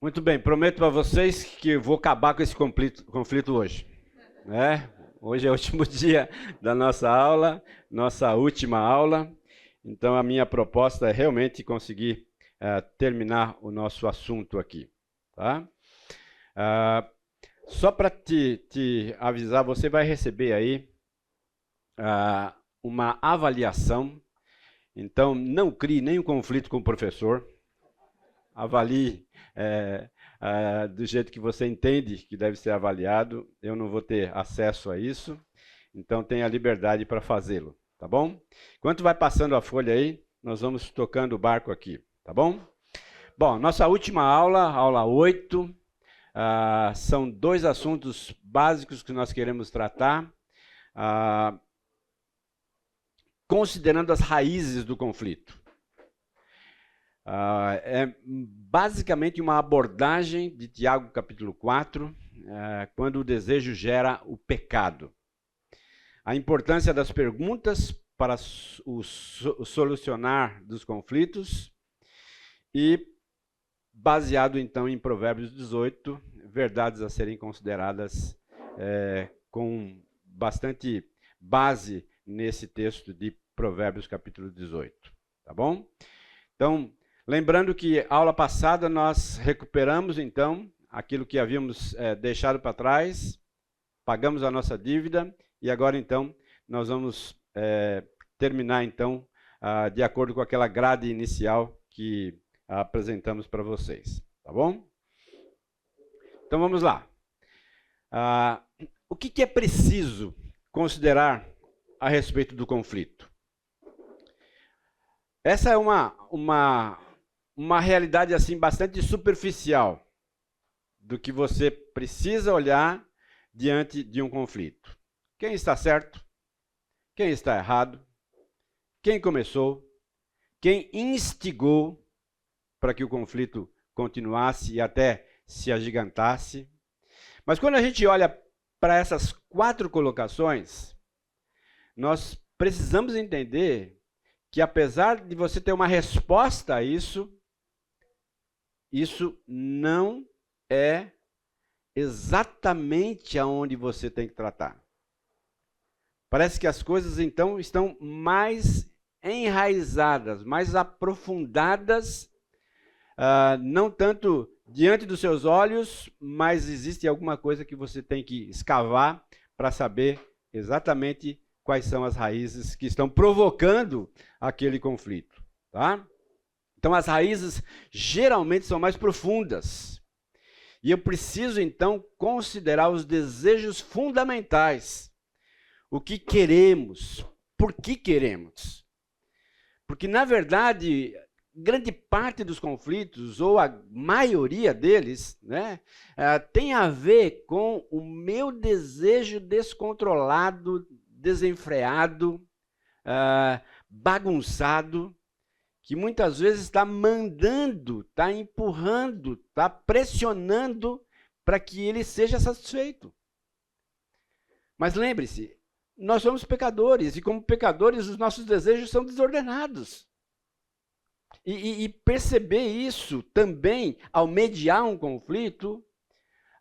Muito bem, prometo para vocês que vou acabar com esse conflito hoje. Né? Hoje é o último dia da nossa aula, nossa última aula. Então a minha proposta é realmente conseguir terminar o nosso assunto aqui. Tá? Só para te avisar, você vai receber aí uma avaliação. Então não crie nenhum conflito com o professor. Avalie do jeito que você entende que deve ser avaliado. Eu não vou ter acesso a isso, então tenha liberdade para fazê-lo, tá bom? Enquanto vai passando a folha aí, nós vamos tocando o barco aqui, tá bom? Bom, nossa última aula, aula 8, são 2 assuntos básicos que nós queremos tratar, considerando as raízes do conflito. É basicamente uma abordagem de Tiago capítulo 4, quando o desejo gera o pecado. A importância das perguntas para o solucionar dos conflitos e baseado então em Provérbios 18, verdades a serem consideradas com bastante base nesse texto de Provérbios capítulo 18, tá bom? Então, lembrando que aula passada nós recuperamos, então, aquilo que havíamos deixado para trás, pagamos a nossa dívida e agora, então, nós vamos terminar, então, de acordo com aquela grade inicial que apresentamos para vocês, tá bom? Então, vamos lá. O que é preciso considerar a respeito do conflito? Essa é uma realidade assim bastante superficial do que você precisa olhar diante de um conflito. Quem está certo? Quem está errado? Quem começou? Quem instigou para que o conflito continuasse e até se agigantasse? Mas quando a gente olha para essas 4 colocações, nós precisamos entender que apesar de você ter uma resposta a isso, isso não é exatamente aonde você tem que tratar. Parece que as coisas, então, estão mais enraizadas, mais aprofundadas, não tanto diante dos seus olhos, mas existe alguma coisa que você tem que escavar para saber exatamente quais são as raízes que estão provocando aquele conflito, tá? Então, as raízes geralmente são mais profundas. E eu preciso, então, considerar os desejos fundamentais. O que queremos, por que queremos. Porque, na verdade, grande parte dos conflitos, ou a maioria deles, né, tem a ver com o meu desejo descontrolado, desenfreado, bagunçado, que muitas vezes está mandando, está empurrando, está pressionando para que ele seja satisfeito. Mas lembre-se, nós somos pecadores, e como pecadores os nossos desejos são desordenados. E perceber isso também ao mediar um conflito,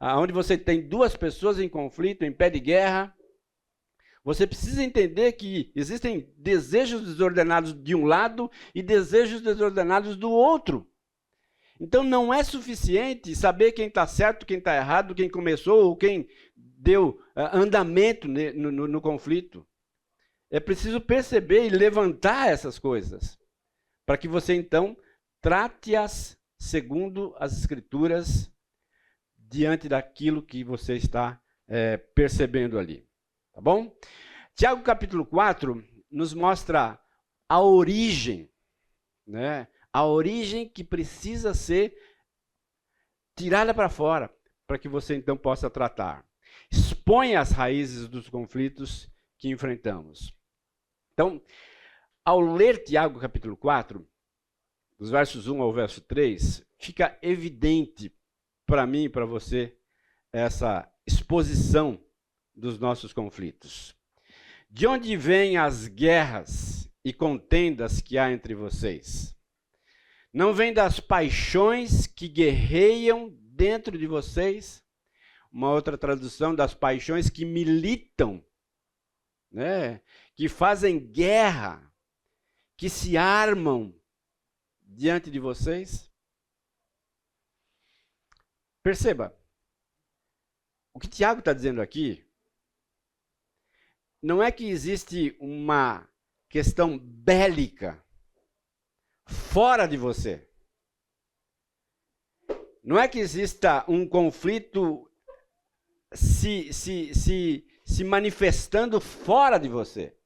onde você tem 2 pessoas em conflito, em pé de guerra, você precisa entender que existem desejos desordenados de um lado e desejos desordenados do outro. Então não é suficiente saber quem está certo, quem está errado, quem começou ou quem deu andamento no conflito. É preciso perceber e levantar essas coisas, para que você então trate-as segundo as Escrituras, diante daquilo que você está percebendo ali. Tá bom? Tiago capítulo 4 nos mostra a origem, né? A origem que precisa ser tirada para fora, para que você então possa tratar. Expõe as raízes dos conflitos que enfrentamos. Então, ao ler Tiago capítulo 4, dos versos 1 ao verso 3, fica evidente para mim e para você essa exposição dos nossos conflitos. De onde vêm as guerras e contendas que há entre vocês? Não vem das paixões que guerreiam dentro de vocês. Uma outra tradução, das paixões que militam, né? Que fazem guerra, que se armam diante de vocês. Perceba, o que Tiago está dizendo aqui não é que existe uma questão bélica fora de você. Não é que exista um conflito se manifestando fora de você.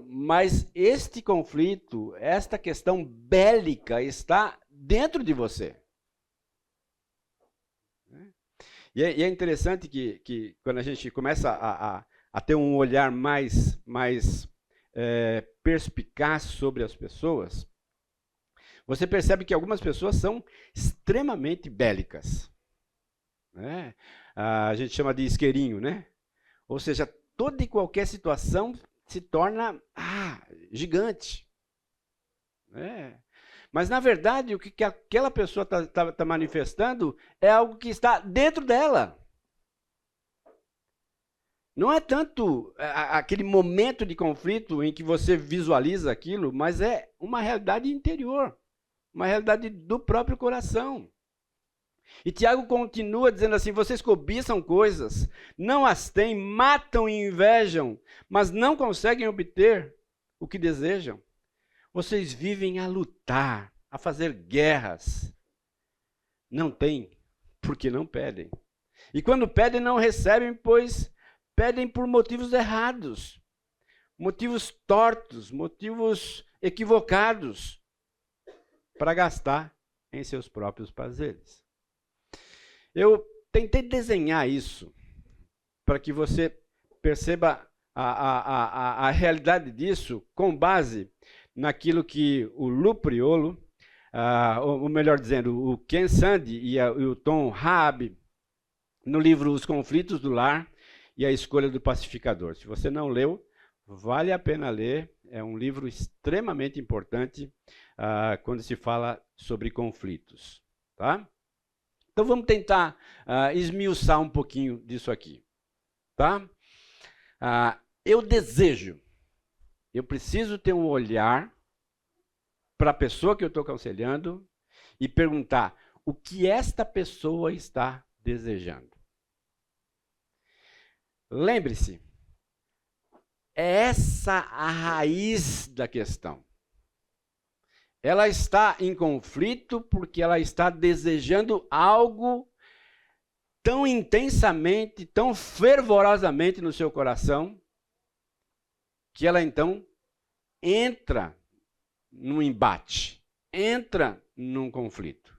Mas este conflito, esta questão bélica está dentro de você. E é interessante que quando a gente começa a ter um olhar mais perspicaz sobre as pessoas, você percebe que algumas pessoas são extremamente bélicas. Né? A gente chama de isqueirinho, né? Ou seja, toda e qualquer situação se torna gigante. Né? Mas, na verdade, o que aquela pessoa está manifestando é algo que está dentro dela. Não é tanto aquele momento de conflito em que você visualiza aquilo, mas é uma realidade interior, uma realidade do próprio coração. E Tiago continua dizendo assim: vocês cobiçam coisas, não as têm, matam e invejam, mas não conseguem obter o que desejam. Vocês vivem a lutar, a fazer guerras. Não têm, porque não pedem. E quando pedem, não recebem, pois pedem por motivos errados, motivos tortos, motivos equivocados, para gastar em seus próprios prazeres. Eu tentei desenhar isso para que você perceba a realidade disso com base naquilo que o Lou Priolo, ou melhor dizendo, o Ken Sande e o Tom Raab, no livro Os Conflitos do Lar e a Escolha do Pacificador. Se você não leu, vale a pena ler. É um livro extremamente importante quando se fala sobre conflitos. Tá? Então vamos tentar esmiuçar um pouquinho disso aqui. Tá? Eu preciso ter um olhar para a pessoa que eu estou aconselhando e perguntar o que esta pessoa está desejando. Lembre-se, é essa a raiz da questão. Ela está em conflito porque ela está desejando algo tão intensamente, tão fervorosamente no seu coração, que ela então entra num embate, entra num conflito.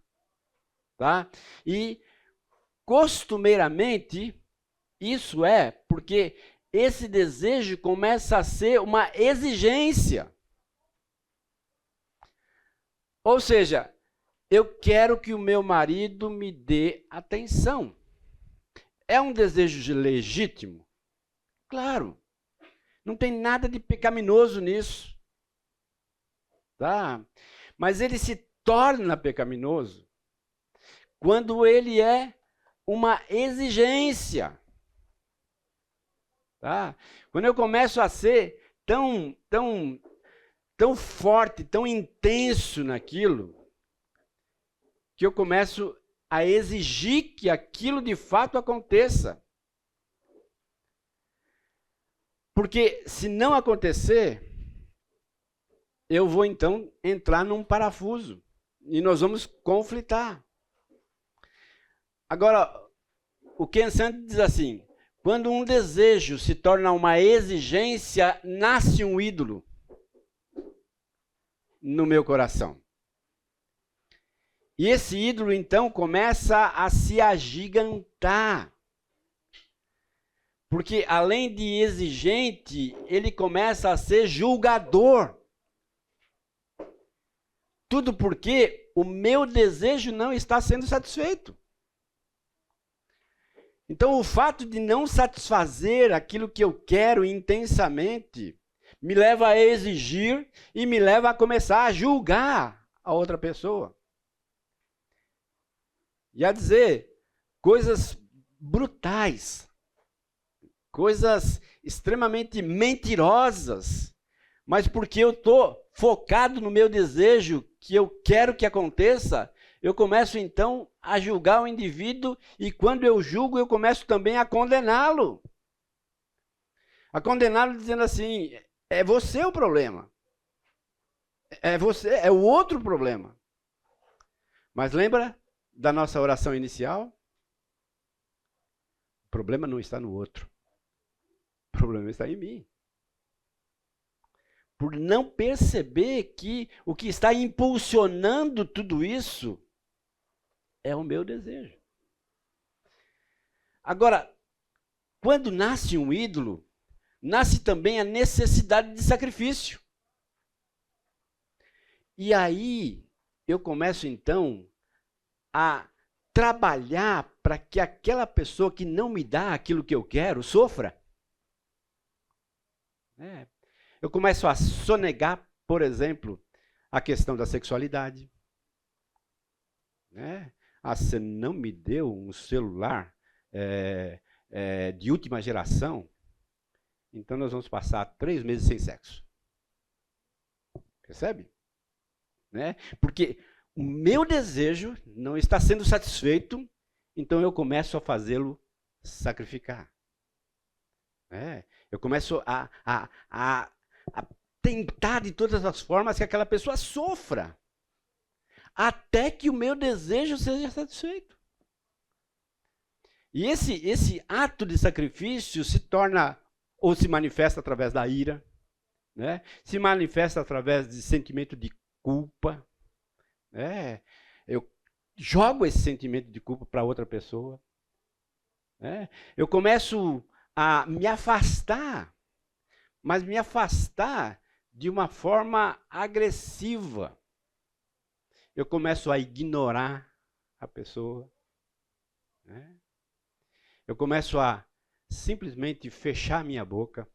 Tá? E, costumeiramente, isso é porque esse desejo começa a ser uma exigência. Ou seja, eu quero que o meu marido me dê atenção. É um desejo legítimo? Claro. Não tem nada de pecaminoso nisso. Tá? Mas ele se torna pecaminoso quando ele é uma exigência. Tá? Quando eu começo a ser tão forte, tão intenso naquilo, que eu começo a exigir que aquilo de fato aconteça. Porque se não acontecer, eu vou então entrar num parafuso e nós vamos conflitar. Agora, o Ken Sande diz assim: quando um desejo se torna uma exigência, nasce um ídolo no meu coração. E esse ídolo, então, começa a se agigantar. Porque, além de exigente, ele começa a ser julgador. Tudo porque o meu desejo não está sendo satisfeito. Então, o fato de não satisfazer aquilo que eu quero intensamente me leva a exigir e me leva a começar a julgar a outra pessoa. E a dizer coisas brutais, coisas extremamente mentirosas, mas porque eu estou focado no meu desejo, que eu quero que aconteça, eu começo então a julgar o indivíduo, e quando eu julgo, eu começo também a condená-lo. A condená-lo dizendo assim, é você o problema. É você, é o outro problema. Mas lembra da nossa oração inicial? O problema não está no outro. O problema está em mim. Por não perceber que o que está impulsionando tudo isso é o meu desejo. Agora, quando nasce um ídolo, nasce também a necessidade de sacrifício. E aí eu começo então a trabalhar para que aquela pessoa que não me dá aquilo que eu quero sofra. Eu começo a sonegar, por exemplo, a questão da sexualidade. Você não me deu um celular de última geração, então nós vamos passar 3 meses sem sexo. Percebe? Porque o meu desejo não está sendo satisfeito, então eu começo a fazê-lo sacrificar. Eu começo a tentar de todas as formas que aquela pessoa sofra, até que o meu desejo seja satisfeito. E esse ato de sacrifício se torna, ou se manifesta através da ira, se manifesta através de sentimento de culpa. Eu jogo esse sentimento de culpa para outra pessoa. Eu começo a me afastar, mas me afastar de uma forma agressiva. Eu começo a ignorar a pessoa. Eu começo a simplesmente fechar minha boca.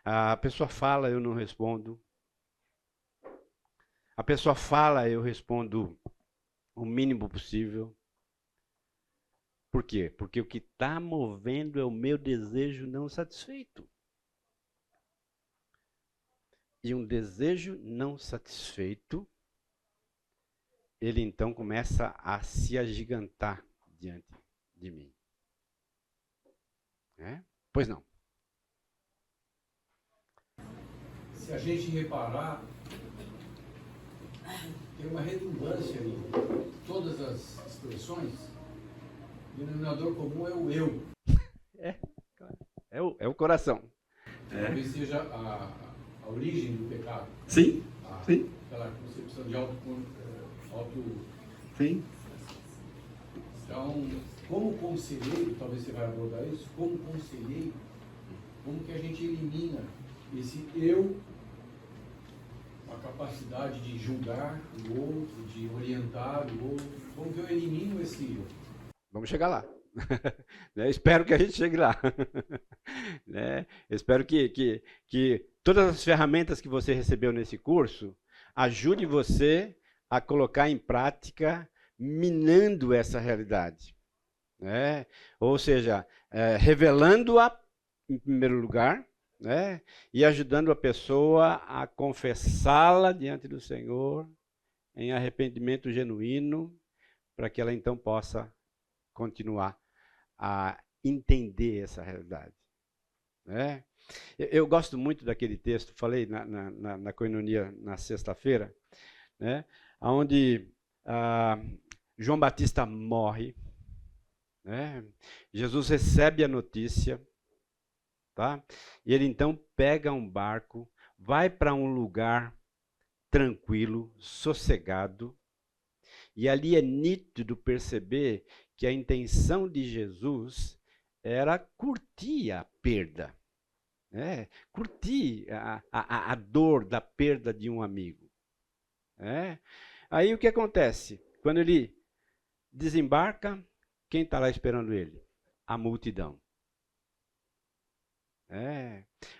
A pessoa fala, eu não respondo. A pessoa fala, eu respondo o mínimo possível. Por quê? Porque o que está movendo é o meu desejo não satisfeito. E um desejo não satisfeito, ele então começa a se agigantar diante de mim. Pois não. Se a gente reparar, tem uma redundância em todas as expressões. O denominador comum é o eu. É o coração. Talvez seja a origem do pecado. Sim, sim. Aquela concepção de auto. Sim. Então, como conselheiro, talvez você vai abordar isso, como conselheiro, como que a gente elimina esse eu, a capacidade de julgar o outro, de orientar o outro, como que eu elimino esse eu? Vamos chegar lá. Espero que a gente chegue lá. Espero que todas as ferramentas que você recebeu nesse curso ajudem você a colocar em prática, minando essa realidade. Ou seja, revelando-a em primeiro lugar, e ajudando a pessoa a confessá-la diante do Senhor em arrependimento genuíno, para que ela então possa continuar a entender essa realidade. Eu gosto muito daquele texto, falei na coinonia na sexta-feira, onde João Batista morre, Jesus recebe a notícia, tá? E ele então pega um barco, vai para um lugar tranquilo, sossegado, e ali é nítido perceber que a intenção de Jesus era curtir a perda, curtir a dor da perda de um amigo. Aí o que acontece? Quando ele desembarca, quem está lá esperando ele? A multidão.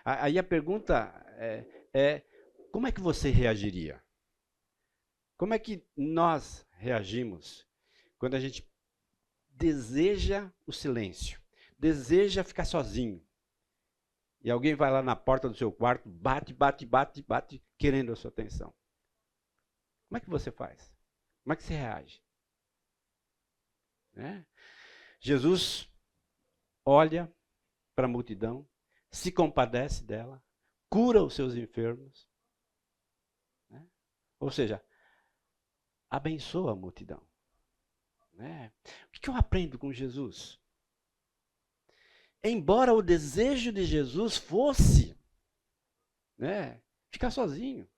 Aí a pergunta como é que você reagiria? Como é que nós reagimos quando a gente deseja o silêncio, deseja ficar sozinho, e alguém vai lá na porta do seu quarto, bate, bate, bate, bate, querendo a sua atenção? Como é que você faz? Como é que você reage? Jesus olha para a multidão, se compadece dela, cura os seus enfermos, ou seja, abençoa a multidão. O que eu aprendo com Jesus? Embora o desejo de Jesus fosse ficar sozinho,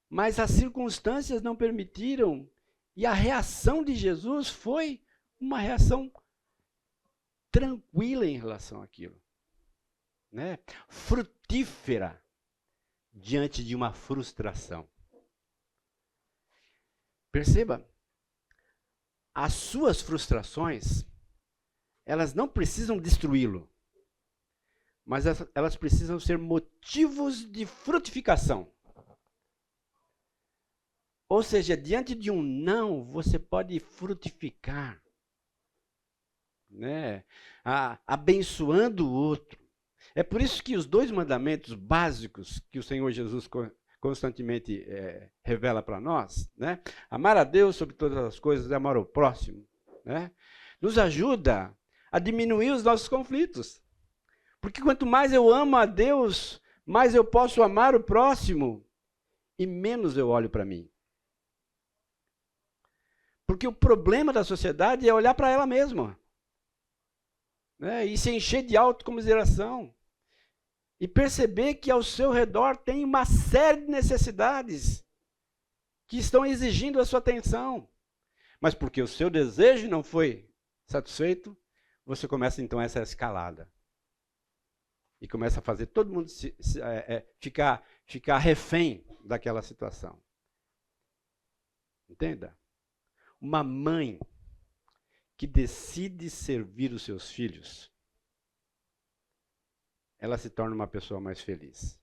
mas as circunstâncias não permitiram, e a reação de Jesus foi uma reação tranquila em relação àquilo, frutífera diante de uma frustração. Perceba, as suas frustrações, elas não precisam destruí-lo, mas elas precisam ser motivos de frutificação. Ou seja, diante de um não, você pode frutificar, abençoando o outro. É por isso que os 2 mandamentos básicos que o Senhor Jesus constantemente revela para nós, amar a Deus sobre todas as coisas e amar o próximo, nos ajuda a diminuir os nossos conflitos. Porque quanto mais eu amo a Deus, mais eu posso amar o próximo e menos eu olho para mim. Porque o problema da sociedade é olhar para ela mesma, e se encher de autocomiseração. E perceber que ao seu redor tem uma série de necessidades que estão exigindo a sua atenção. Mas porque o seu desejo não foi satisfeito, você começa então essa escalada. E começa a fazer todo mundo ficar refém daquela situação. Entenda? Uma mãe que decide servir os seus filhos, ela se torna uma pessoa mais feliz.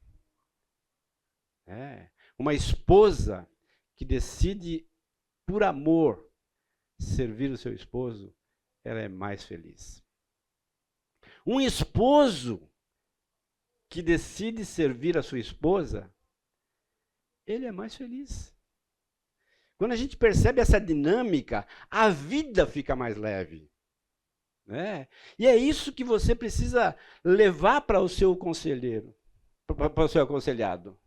Uma esposa que decide, por amor, servir o seu esposo, ela é mais feliz. Um esposo que decide servir a sua esposa, ele é mais feliz. Quando a gente percebe essa dinâmica, a vida fica mais leve. E é isso que você precisa levar para o seu conselheiro, para o seu aconselhado.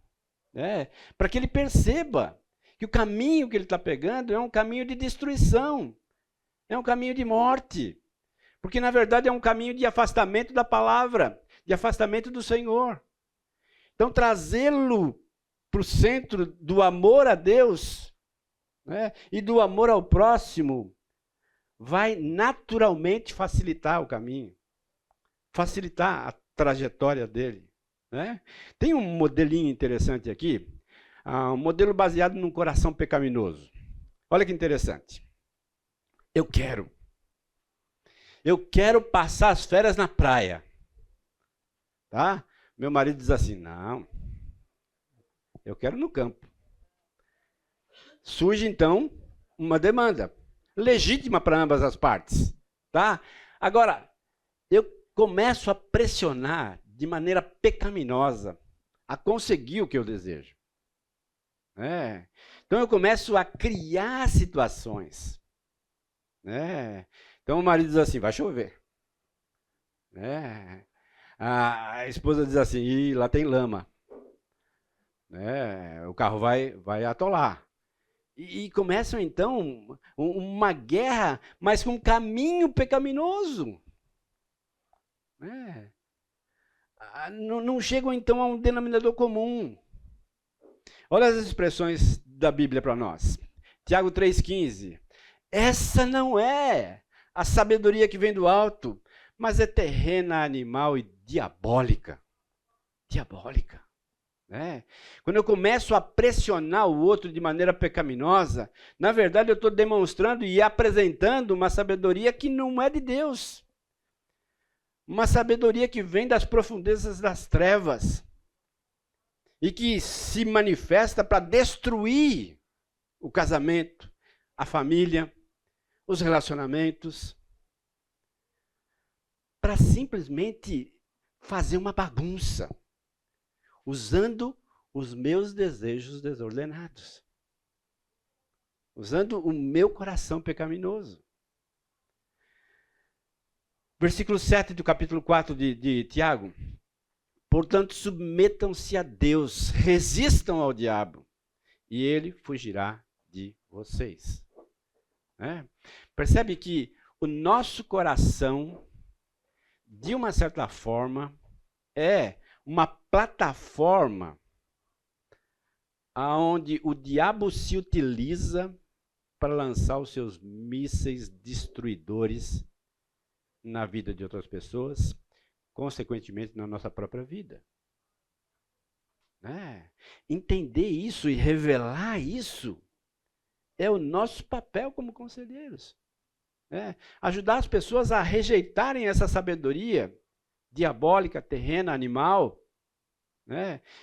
Para que ele perceba que o caminho que ele está pegando é um caminho de destruição, é um caminho de morte. Porque, na verdade, é um caminho de afastamento da palavra, de afastamento do Senhor. Então, trazê-lo para o centro do amor a Deus e do amor ao próximo vai naturalmente facilitar o caminho, facilitar a trajetória dele. Tem um modelinho interessante aqui, um modelo baseado num coração pecaminoso. Olha que interessante. Eu quero passar as férias na praia. Tá? Meu marido diz assim, não, eu quero no campo. Surge então uma demanda legítima para ambas as partes, tá? Agora, eu começo a pressionar de maneira pecaminosa a conseguir o que eu desejo. Então eu começo a criar situações. Então o marido diz assim, vai chover. A esposa diz assim, ih, lá tem lama. O carro vai atolar. E começam, então, uma guerra, mas com um caminho pecaminoso. Não chegam, então, a um denominador comum. Olha as expressões da Bíblia para nós. Tiago 3,15. Essa não é a sabedoria que vem do alto, mas é terrena, animal e diabólica. Diabólica. Quando eu começo a pressionar o outro de maneira pecaminosa, na verdade eu estou demonstrando e apresentando uma sabedoria que não é de Deus. Uma sabedoria que vem das profundezas das trevas e que se manifesta para destruir o casamento, a família, os relacionamentos, para simplesmente fazer uma bagunça, usando os meus desejos desordenados, usando o meu coração pecaminoso. Versículo 7 do capítulo 4 de Tiago. Portanto, submetam-se a Deus, resistam ao diabo, e ele fugirá de vocês. Percebe que o nosso coração, de uma certa forma, é uma plataforma onde o diabo se utiliza para lançar os seus mísseis destruidores na vida de outras pessoas, consequentemente na nossa própria vida. Entender isso e revelar isso é o nosso papel como conselheiros. Ajudar as pessoas a rejeitarem essa sabedoria diabólica, terrena, animal,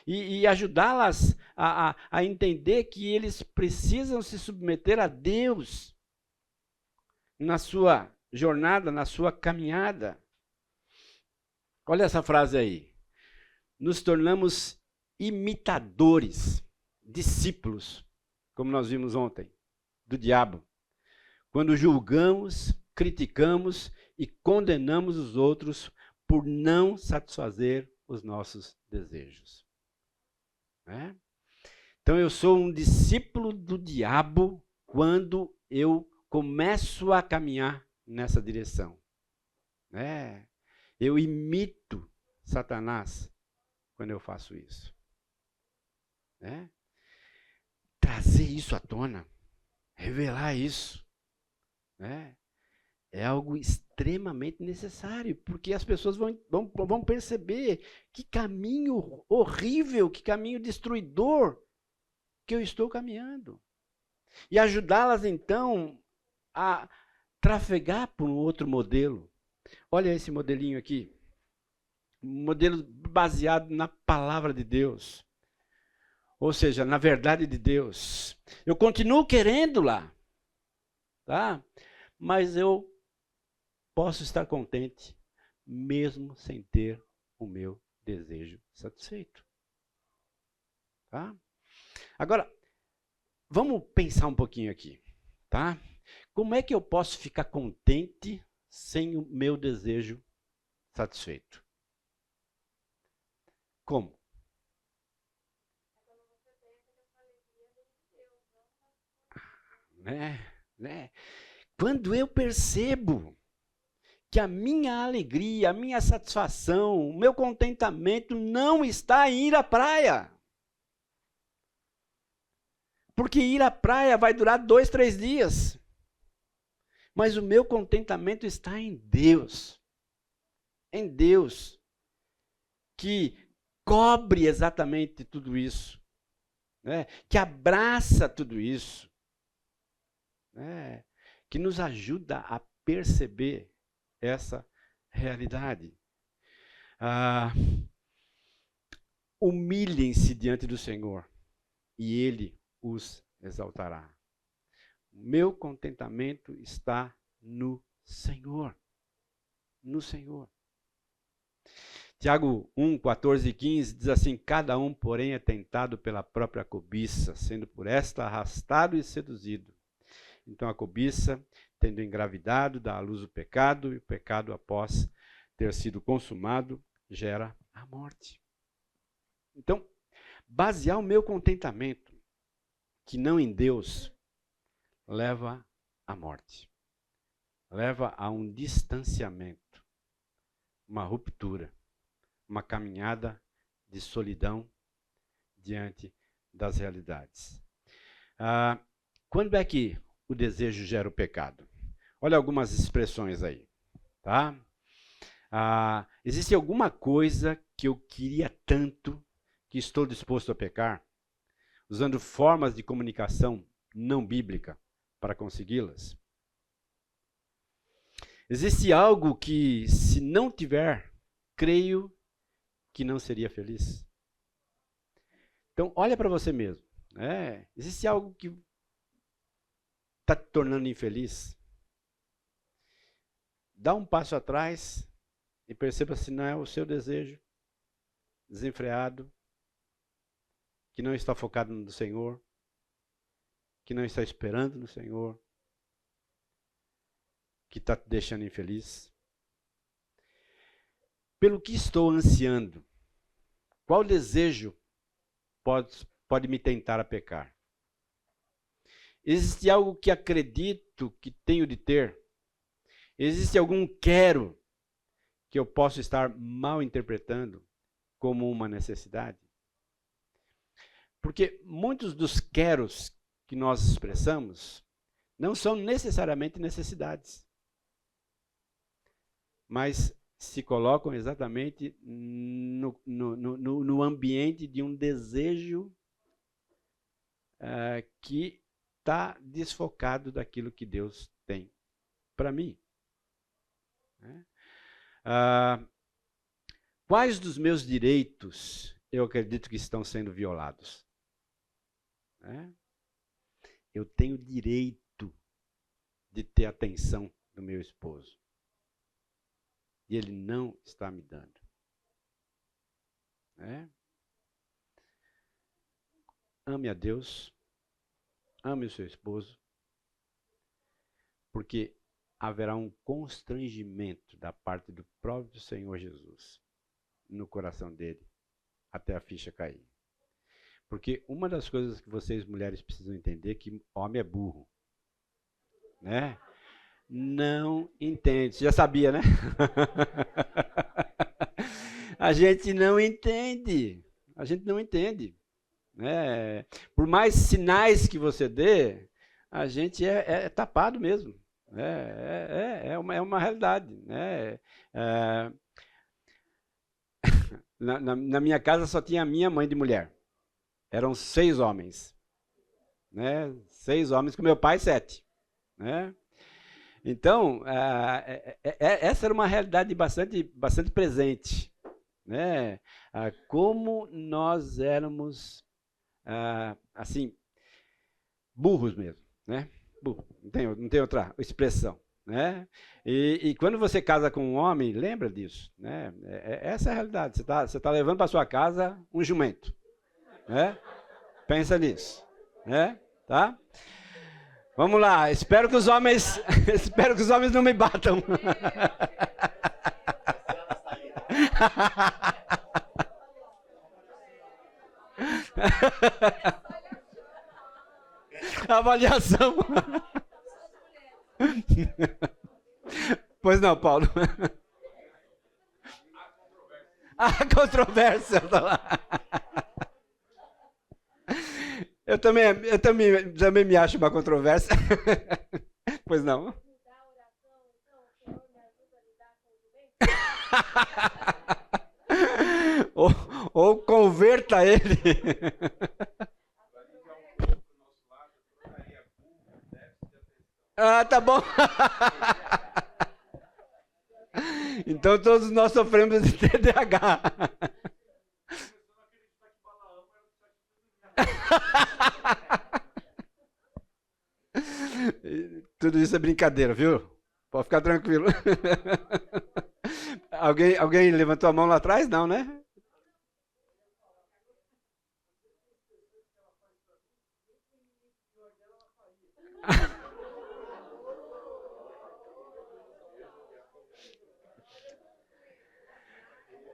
e ajudá-las a entender que eles precisam se submeter a Deus na sua jornada, na sua caminhada. Olha essa frase aí. Nos tornamos imitadores, discípulos, como nós vimos ontem, do diabo, quando julgamos, criticamos e condenamos os outros por não satisfazer os nossos desejos. Então eu sou um discípulo do diabo quando eu começo a caminhar nessa direção. Eu imito Satanás quando eu faço isso. Trazer isso à tona, revelar isso, é algo extremamente necessário, porque as pessoas vão perceber que caminho horrível, que caminho destruidor que eu estou caminhando. E ajudá-las, então, a trafegar por um outro modelo. Olha esse modelinho aqui. Um modelo baseado na palavra de Deus. Ou seja, na verdade de Deus. Eu continuo querendo lá, tá? Mas eu posso estar contente, mesmo sem ter o meu desejo satisfeito. Tá? Agora, vamos pensar um pouquinho aqui, tá? Como é que eu posso ficar contente sem o meu desejo satisfeito? Como? Quando eu percebo que a minha alegria, a minha satisfação, o meu contentamento não está em ir à praia. Porque ir à praia vai durar 2, 3 dias. Mas o meu contentamento está em Deus. Em Deus. Que cobre exatamente tudo isso. Que abraça tudo isso. Que nos ajuda a perceber essa realidade. Humilhem-se diante do Senhor e Ele os exaltará. O meu contentamento está no Senhor. No Senhor. Tiago 1, 14 e 15 diz assim: cada um, porém, é tentado pela própria cobiça, sendo por esta arrastado e seduzido. Então a cobiça, tendo engravidado, dá à luz o pecado, e o pecado, após ter sido consumado, gera a morte. Então, basear o meu contentamento, que não em Deus, leva à morte. Leva a um distanciamento, uma ruptura, uma caminhada de solidão diante das realidades. Quando é que o desejo gera o pecado? Olha algumas expressões aí, tá? Existe alguma coisa que eu queria tanto que estou disposto a pecar, usando formas de comunicação não bíblica para consegui-las? Existe algo que, se não tiver, creio que não seria feliz. Então, olha para você mesmo. Existe algo que está te tornando infeliz? Dá um passo atrás e perceba se não é o seu desejo desenfreado, que não está focado no Senhor, que não está esperando no Senhor, que está te deixando infeliz. Pelo que estou ansiando? Qual desejo pode me tentar a pecar? Existe algo que acredito que tenho de ter? Existe algum quero que eu posso estar mal interpretando como uma necessidade? Porque muitos dos queros que nós expressamos não são necessariamente necessidades, mas se colocam exatamente no ambiente de um desejo que está desfocado daquilo que Deus tem para mim. Quais dos meus direitos eu acredito que estão sendo violados? Eu tenho direito de ter a atenção do meu esposo. E ele não está me dando. Ame a Deus, ame o seu esposo, porque haverá um constrangimento da parte do próprio Senhor Jesus no coração dele, até a ficha cair. Porque uma das coisas que vocês mulheres precisam entender é que homem é burro. Não entende. Você já sabia, né? A gente não entende. A gente não entende. Por mais sinais que você dê, a gente é tapado mesmo. É uma realidade. Na minha casa só tinha a minha mãe de mulher. Eram 6 homens. 6 homens, com meu pai 7. Então, essa era uma realidade bastante presente. Como nós éramos, assim, burros mesmo. Burro. Não tem outra expressão. E quando você casa com um homem, lembra disso. Essa é a realidade. Você tá levando para sua casa um jumento. Pensa nisso. Tá? Vamos lá, espero que os homens não me batam. Avaliação. Pois não, Paulo. A controvérsia. Eu também me acho uma controvérsia. Pois não. ou converta ele. Tá bom. Então todos nós sofremos de TDAH. Tudo isso é brincadeira, viu? Pode ficar tranquilo. Alguém levantou a mão lá atrás? Não, né?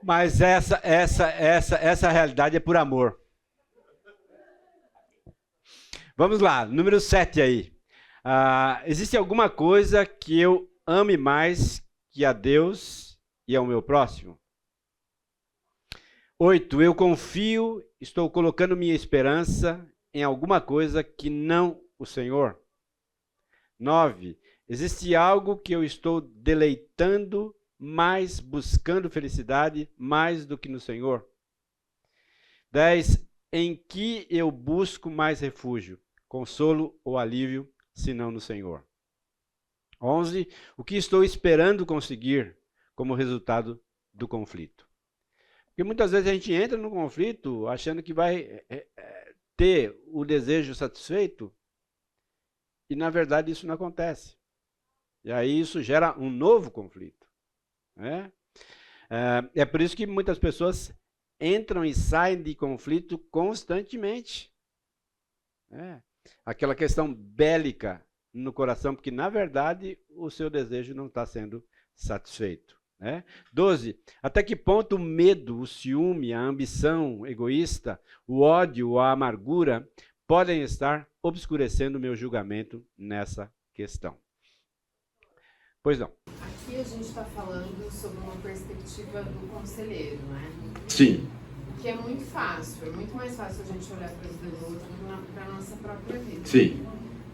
Mas essa realidade é por amor. Vamos lá, número 7 aí. Existe alguma coisa que eu ame mais que a Deus e ao meu próximo? 8. Eu confio, estou colocando minha esperança em alguma coisa que não o Senhor. 9. Existe algo que eu estou deleitando mais, buscando felicidade mais do que no Senhor? 10. Em que eu busco mais refúgio, consolo ou alívio, senão no Senhor? 11. O que estou esperando conseguir como resultado do conflito? Porque muitas vezes a gente entra no conflito achando que vai ter o desejo satisfeito e, na verdade, isso não acontece. E aí isso gera um novo conflito. Né? É por isso que muitas pessoas entram e saem de conflito constantemente. Aquela questão bélica no coração, porque, na verdade, o seu desejo não está sendo satisfeito. 12. Até que ponto o medo, o ciúme, a ambição egoísta, o ódio ou a amargura podem estar obscurecendo o meu julgamento nessa questão? Pois não. Aqui a gente está falando sobre uma perspectiva do conselheiro, né? Sim. Que é muito fácil, é muito mais fácil a gente olhar para os do outro do que para a nossa própria vida. Sim.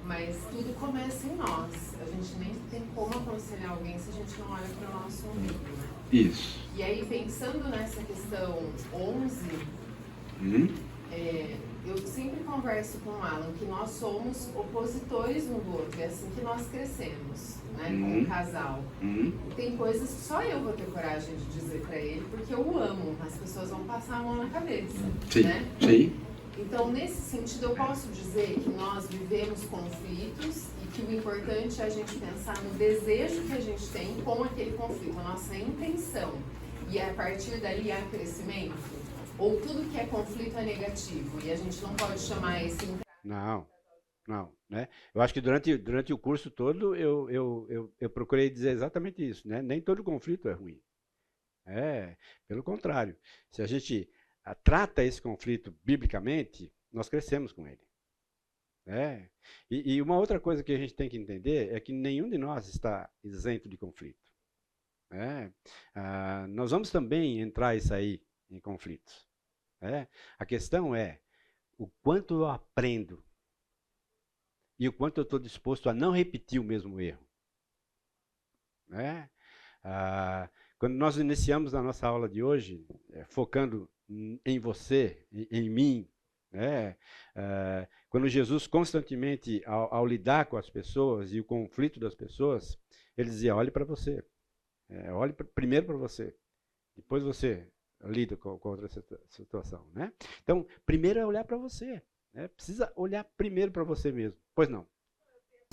Mas tudo começa em nós. A gente nem tem como aconselhar alguém se a gente não olha para o nosso umbigo, né? Isso. E aí, pensando nessa questão 11, eu sempre converso com o Alan que nós somos opositores um do outro. É assim que nós crescemos, né? Como casal. Tem coisas que só eu vou ter coragem de dizer para ele, porque eu o amo. As pessoas vão passar a mão na cabeça. Sim. Né? Sim. Então, nesse sentido, eu posso dizer que nós vivemos conflitos e que o importante é a gente pensar no desejo que a gente tem com aquele conflito, a nossa intenção. E a partir dali há crescimento? Ou tudo que é conflito é negativo e a gente não pode chamar esse... Não, né? Eu acho que durante o curso todo eu procurei dizer exatamente isso, né? Nem todo conflito é ruim. Pelo contrário. Se a gente trata esse conflito biblicamente, nós crescemos com ele. E uma outra coisa que a gente tem que entender é que nenhum de nós está isento de conflito. Nós vamos também entrar e sair em conflitos. A questão é o quanto eu aprendo e o quanto eu estou disposto a não repetir o mesmo erro. Quando nós iniciamos a nossa aula de hoje, focando em você, em mim, quando Jesus constantemente, ao lidar com as pessoas e o conflito das pessoas, ele dizia, olhe para você, olhe primeiro para você, depois você lida com outra situação. Né? Então, primeiro é olhar para você, precisa olhar primeiro para você mesmo, pois não?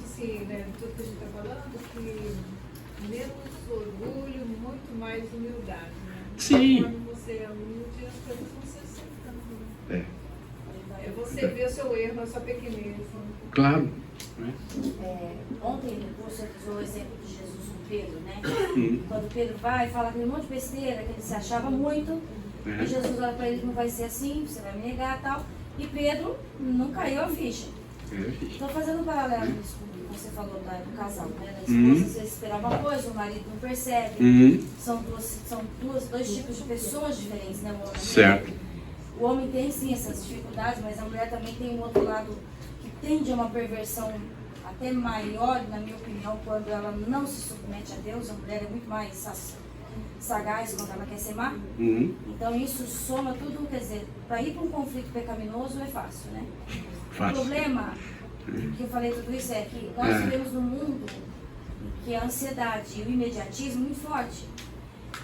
Sim, né, tudo que a gente está falando, que menos orgulho, muito mais humildade. Né? Sim. Quando você é humilde, as coisas vão ser acertando. É você ver o seu erro, a sua pequenez. Claro. Ontem no curso eu usou o exemplo de Jesus com Pedro, né? Quando Pedro vai fala aquele monte de besteira que ele se achava muito, e Jesus olha para ele, não vai ser assim, você vai me negar e tal. E Pedro não caiu a ficha. Estou fazendo um paralelo nisso com o que você falou do casal, né? Da esposa, você esperava uma coisa, o marido não percebe. São dois tipos de pessoas diferentes, né? O homem, certo. O homem tem sim essas dificuldades, mas a mulher também tem um outro lado que tende a uma perversão até maior, na minha opinião, quando ela não se submete a Deus. A mulher é muito mais sagaz quando ela quer ser má. Então isso soma tudo, quer dizer, para ir para um conflito pecaminoso é fácil, né? O problema, que eu falei tudo isso, é que nós vivemos num mundo em que a ansiedade e o imediatismo é muito forte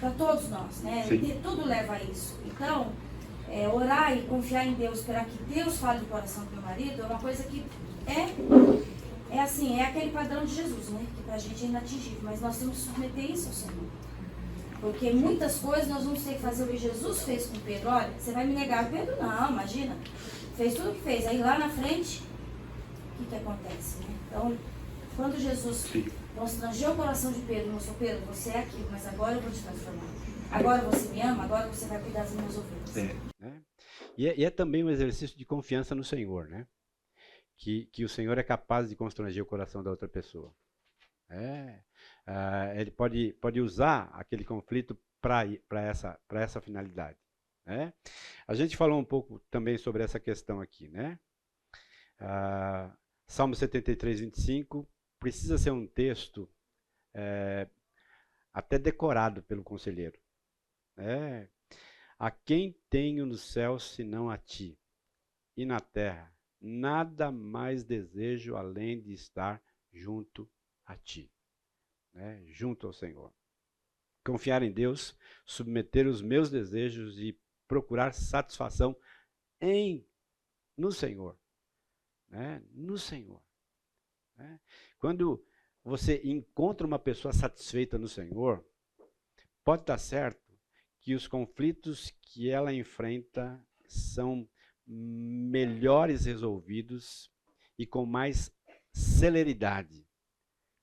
para todos nós, né? E tudo leva a isso. Então, orar e confiar em Deus, esperar que Deus fale no coração do meu marido, é uma coisa que é assim, é aquele padrão de Jesus, né? Que pra gente é inatingível, mas nós temos que submeter isso ao Senhor. Porque muitas coisas nós vamos ter que fazer o que Jesus fez com Pedro. Olha, você vai me negar, Pedro? Não, imagina. Fez tudo o que fez. Aí lá na frente, o que acontece, né? Então, quando Jesus constrangeu o coração de Pedro, mostrou, Pedro, você é aquilo, mas agora eu vou te transformar. Agora você me ama, agora você vai cuidar das minhas ovelhas. E é também um exercício de confiança no Senhor, né? Que o Senhor é capaz de constranger o coração da outra pessoa. Ele pode usar aquele conflito para essa finalidade. A gente falou um pouco também sobre essa questão aqui. Né? Salmo 73, 25, precisa ser um texto até decorado pelo conselheiro. A quem tenho nos céus senão a ti, e na terra nada mais desejo além de estar junto a ti. né, junto ao Senhor. Confiar em Deus, submeter os meus desejos e procurar satisfação no Senhor. Né? No Senhor. Né? Quando você encontra uma pessoa satisfeita no Senhor, pode estar certo que os conflitos que ela enfrenta são melhores resolvidos e com mais celeridade,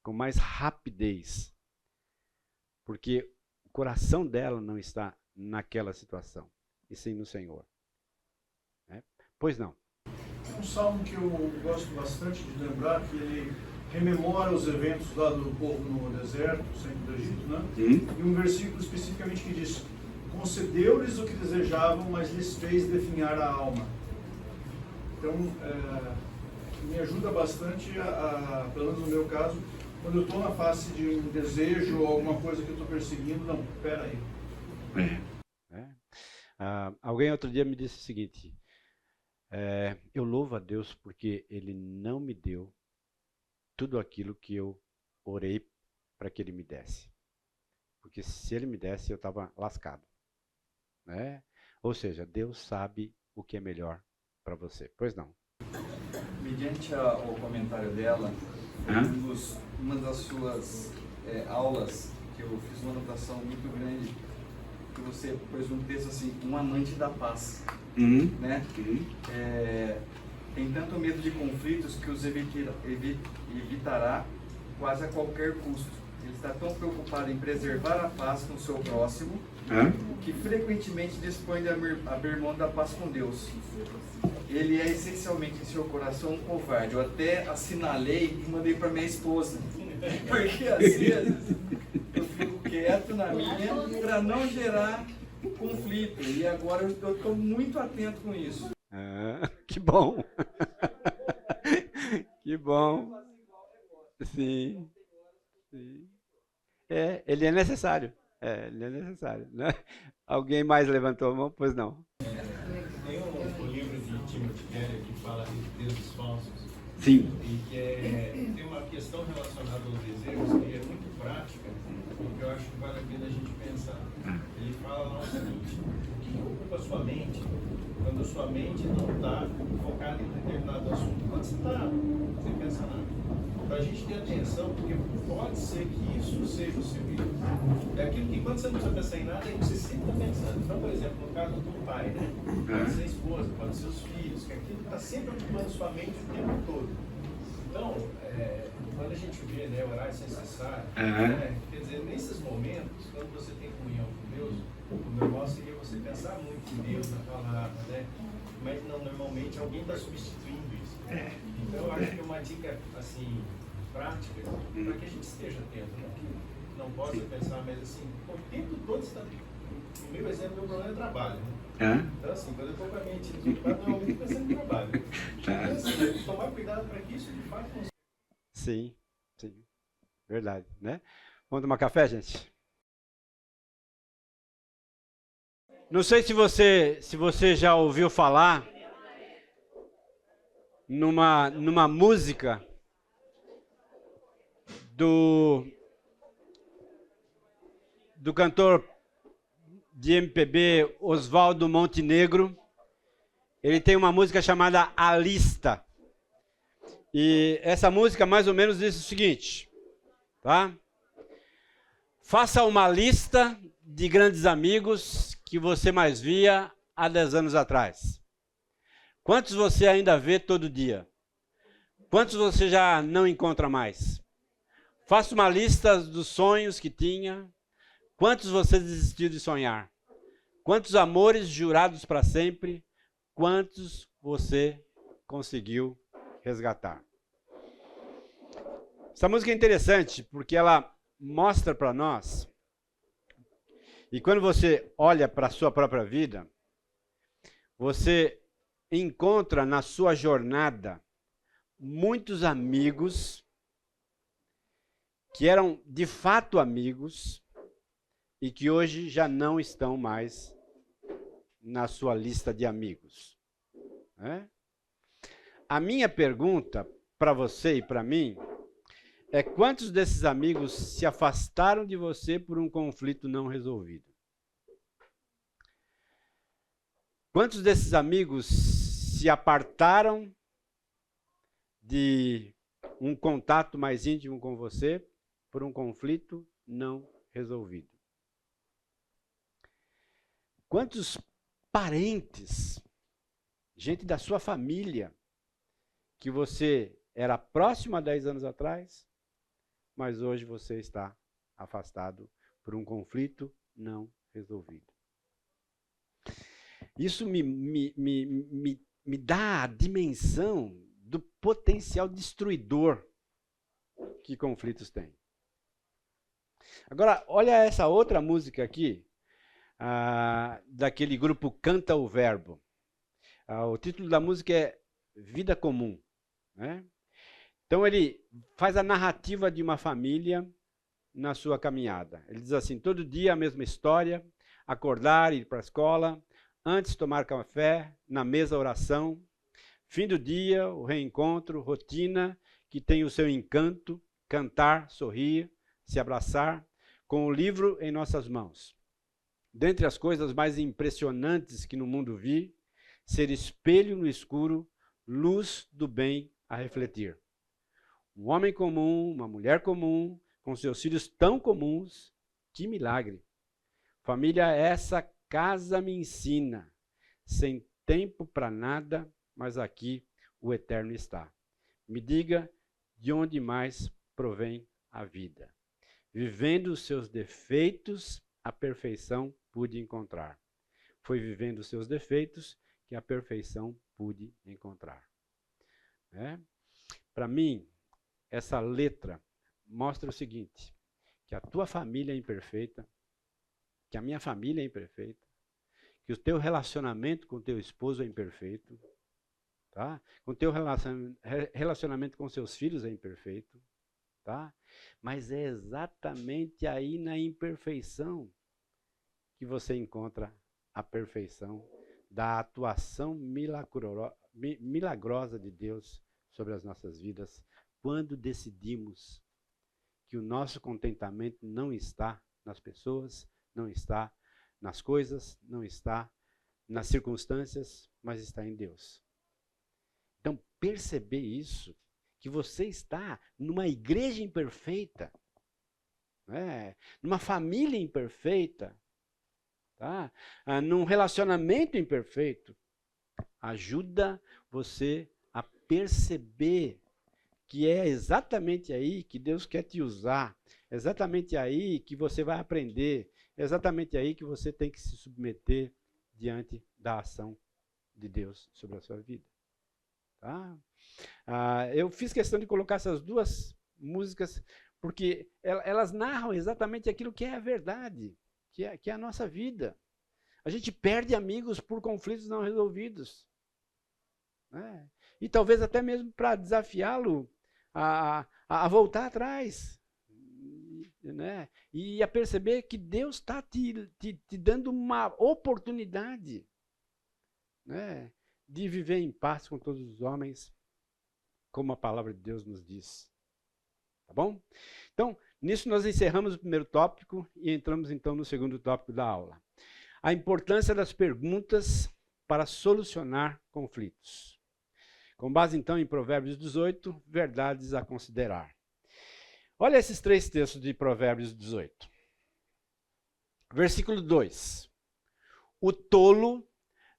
com mais rapidez, porque o coração dela não está naquela situação, e sim no Senhor. Né? Pois não. Um salmo que eu gosto bastante de lembrar, que ele rememora os eventos lá do povo no deserto, sempre do Egito, né? E um versículo especificamente que diz: concedeu-lhes o que desejavam, mas lhes fez definhar a alma. Então, me ajuda bastante, pelo menos no meu caso, quando eu estou na face de um desejo ou alguma coisa que eu estou perseguindo, não, pera aí. Alguém outro dia me disse o seguinte: eu louvo a Deus porque Ele não me deu tudo aquilo que eu orei para que Ele me desse. Porque se Ele me desse, eu estava lascado. Né? Ou seja, Deus sabe o que é melhor para você. Pois não. Mediante o comentário dela, uma das suas aulas, que eu fiz uma anotação muito grande, que você pôs um texto assim: um amante da paz. Né? Tem tanto medo de conflitos que os evitará quase a qualquer custo. Ele está tão preocupado em preservar a paz com o seu próximo, que frequentemente dispõe de abrir mão da paz com Deus. Ele é essencialmente em seu coração um covarde. Eu até assinalei e mandei para minha esposa, porque às vezes eu fico quieto na minha para não gerar conflito, e agora eu estou muito atento com isso. Que bom. Que bom. Sim. Sim. Ele é necessário. Ele é necessário. Né? Alguém mais levantou a mão? Pois não. Tem um livro de Timothy Keller que fala de deuses falsos. Sim. E que tem uma questão relacionada aos desejos que é muito prática e que eu acho que vale a pena a gente pensar. Ele fala lá o seguinte: o que ocupa a sua mente quando a sua mente não está focada em determinado assunto? Quando você está, você pensa nada. Para a gente ter atenção, porque pode ser que isso seja o seu erro. É aquilo que quando você não precisa pensar em nada, é que você sempre está pensando. Então, por exemplo, no caso do pai, né? Pode ser a esposa, pode ser os filhos, que aquilo está sempre ocupando sua mente o tempo todo. Então, quando a gente vê, né, orar é necessário, né? Quer dizer, nesses momentos, quando você tem comunhão com Deus, o normal seria você pensar muito em Deus, na palavra, né? Mas não, normalmente alguém está substituindo isso. Então, eu acho que é uma dica, assim, prática, para que a gente esteja atento, né? Que não possa pensar, mas assim, o tempo todo está... O meu exemplo, meu problema é trabalho, né? Então, assim, quando eu estou com a mente desocupada, normalmente estou pensando em trabalho. Então, assim, tomar cuidado para que isso, de fato, não... Sim, sim. Verdade, né? Vamos tomar café, gente? Não sei se você já ouviu falar numa música do cantor de MPB Oswaldo Montenegro. Ele tem uma música chamada A Lista. E essa música mais ou menos diz o seguinte, tá? Faça uma lista de grandes amigos que você mais via há 10 anos atrás. Quantos você ainda vê todo dia? Quantos você já não encontra mais? Faça uma lista dos sonhos que tinha. Quantos você desistiu de sonhar? Quantos amores jurados para sempre? Quantos você conseguiu resgatar? Essa música é interessante porque ela mostra para nós, e quando você olha para a sua própria vida, você encontra na sua jornada muitos amigos que eram de fato amigos e que hoje já não estão mais na sua lista de amigos. A minha pergunta para você e para mim é quantos desses amigos se afastaram de você por um conflito não resolvido? Quantos desses amigos se apartaram de um contato mais íntimo com você por um conflito não resolvido? Quantos parentes, gente da sua família, que você era próximo há 10 anos atrás, mas hoje você está afastado por um conflito não resolvido? Isso me dá a dimensão do potencial destruidor que conflitos têm. Agora, olha essa outra música aqui, daquele grupo Canta o Verbo. O título da música é Vida Comum, né? Então ele faz a narrativa de uma família na sua caminhada. Ele diz assim: todo dia a mesma história, acordar, ir para a escola, antes tomar café, na mesa oração, fim do dia, o reencontro, rotina que tem o seu encanto, cantar, sorrir, se abraçar, com o livro em nossas mãos. Dentre as coisas mais impressionantes que no mundo vi, ser espelho no escuro, luz do bem a refletir. Um homem comum, uma mulher comum, com seus filhos tão comuns, que milagre. Família essa casa me ensina, sem tempo para nada, mas aqui o eterno está. Me diga de onde mais provém a vida. Vivendo os seus defeitos, a perfeição pude encontrar. Foi vivendo os seus defeitos que a perfeição pude encontrar. Para mim, essa letra mostra o seguinte: que a tua família é imperfeita, que a minha família é imperfeita, que o teu relacionamento com o teu esposo é imperfeito, tá? Com o teu relacionamento com seus filhos é imperfeito, tá? Mas é exatamente aí na imperfeição que você encontra a perfeição da atuação milagrosa de Deus sobre as nossas vidas, quando decidimos que o nosso contentamento não está nas pessoas, não está nas coisas, não está nas circunstâncias, mas está em Deus. Então, perceber isso, que você está numa igreja imperfeita, numa família imperfeita, tá? Num relacionamento imperfeito, ajuda você a perceber que é exatamente aí que Deus quer te usar, é exatamente aí que você vai aprender, é exatamente aí que você tem que se submeter diante da ação de Deus sobre a sua vida. Tá? Eu fiz questão de colocar essas duas músicas porque elas narram exatamente aquilo que é a verdade, que é a nossa vida. A gente perde amigos por conflitos não resolvidos, né? E talvez até mesmo para desafiá-lo a voltar atrás, né? E a perceber que Deus está te dando uma oportunidade, né, de viver em paz com todos os homens, como a palavra de Deus nos diz. Tá bom? Então, nisso nós encerramos o primeiro tópico e entramos então no segundo tópico da aula. A importância das perguntas para solucionar conflitos. Com base então em Provérbios 18, verdades a considerar. Olha esses 3 textos de Provérbios 18. Versículo 2. O tolo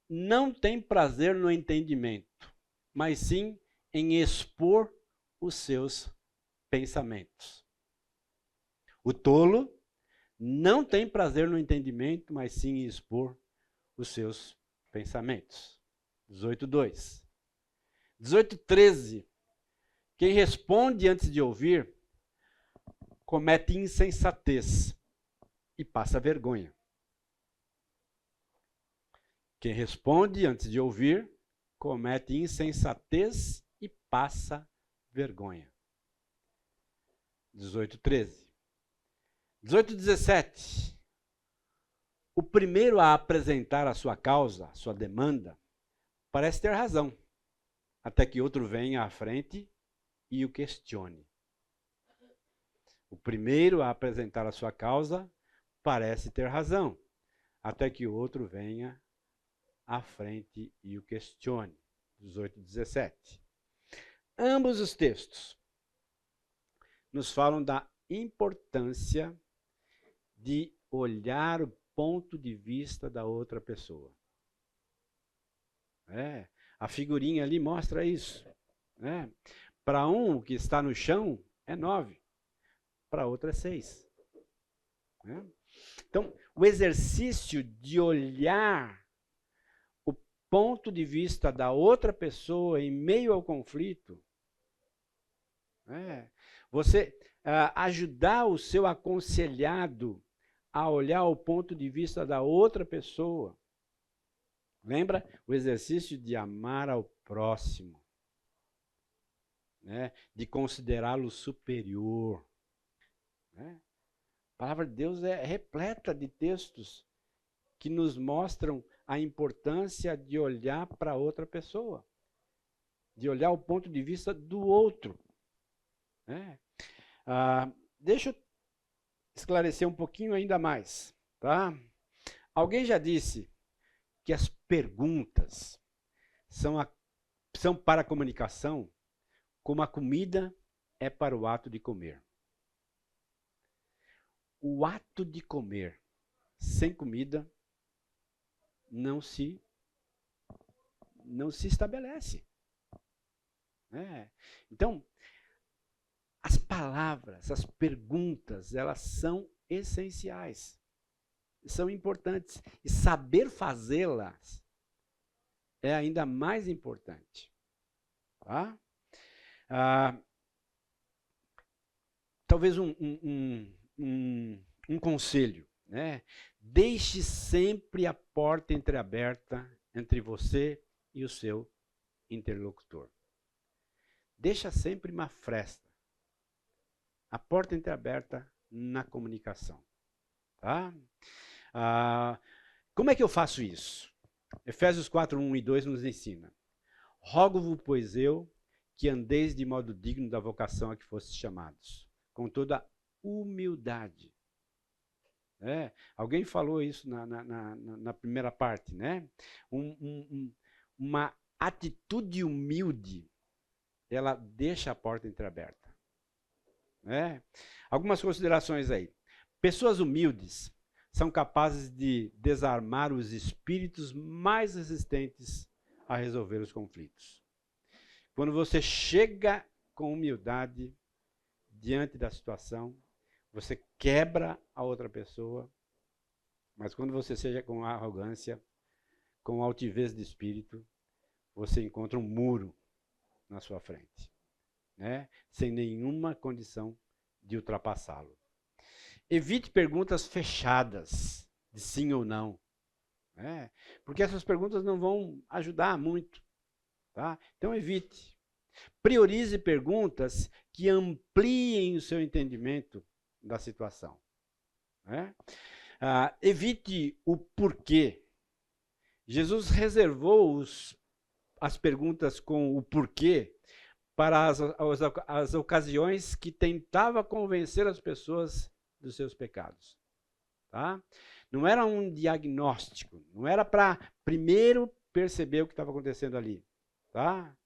não tem prazer no entendimento, mas sim em expor os seus pensamentos. O tolo não tem prazer no entendimento, mas sim em expor os seus pensamentos. 18:2. 18:13. Quem responde antes de ouvir comete insensatez e passa vergonha. Quem responde antes de ouvir comete insensatez e passa vergonha. 18:13. 18:17. O primeiro a apresentar a sua causa, a sua demanda, parece ter razão, até que outro venha à frente e o questione. O primeiro a apresentar a sua causa parece ter razão, até que o outro venha à frente e o questione. 18 e 17. Ambos os textos nos falam da importância de olhar o ponto de vista da outra pessoa. A figurinha ali mostra isso. Para um que está no chão é 9, para outro é 6. Então, o exercício de olhar o ponto de vista da outra pessoa em meio ao conflito, você ajudar o seu aconselhado a olhar o ponto de vista da outra pessoa. Lembra o exercício de amar ao próximo, de considerá-lo superior. A palavra de Deus é repleta de textos que nos mostram a importância de olhar para outra pessoa, de olhar o ponto de vista do outro. Deixa eu esclarecer um pouquinho ainda mais. Tá? Alguém já disse que as perguntas são para a comunicação como a comida é para o ato de comer. O ato de comer sem comida não se estabelece. Então, as palavras, as perguntas, elas são essenciais, são importantes. E saber fazê-las é ainda mais importante. Tá? Talvez um conselho. Deixe sempre a porta entreaberta entre você e o seu interlocutor. Deixa sempre uma fresta. A porta entreaberta na comunicação. Tá? Como é que eu faço isso? Efésios 4, 1 e 2 nos ensina. Rogo-vos, pois eu, que andeis de modo digno da vocação a que fostes chamados, com toda humildade. Alguém falou isso na primeira parte, né? Uma atitude humilde, ela deixa a porta entreaberta. Algumas considerações aí. Pessoas humildes são capazes de desarmar os espíritos mais resistentes a resolver os conflitos. Quando você chega com humildade diante da situação, você quebra a outra pessoa, mas quando você seja com arrogância, com altivez de espírito, você encontra um muro na sua frente, sem nenhuma condição de ultrapassá-lo. Evite perguntas fechadas, de sim ou não, porque essas perguntas não vão ajudar muito. Tá? Então evite. Priorize perguntas que ampliem o seu entendimento da situação. Evite o porquê. Jesus reservou as perguntas com o porquê para as ocasiões que tentava convencer as pessoas dos seus pecados. Tá? Não era um diagnóstico, não era para primeiro perceber o que estava acontecendo ali. Tá?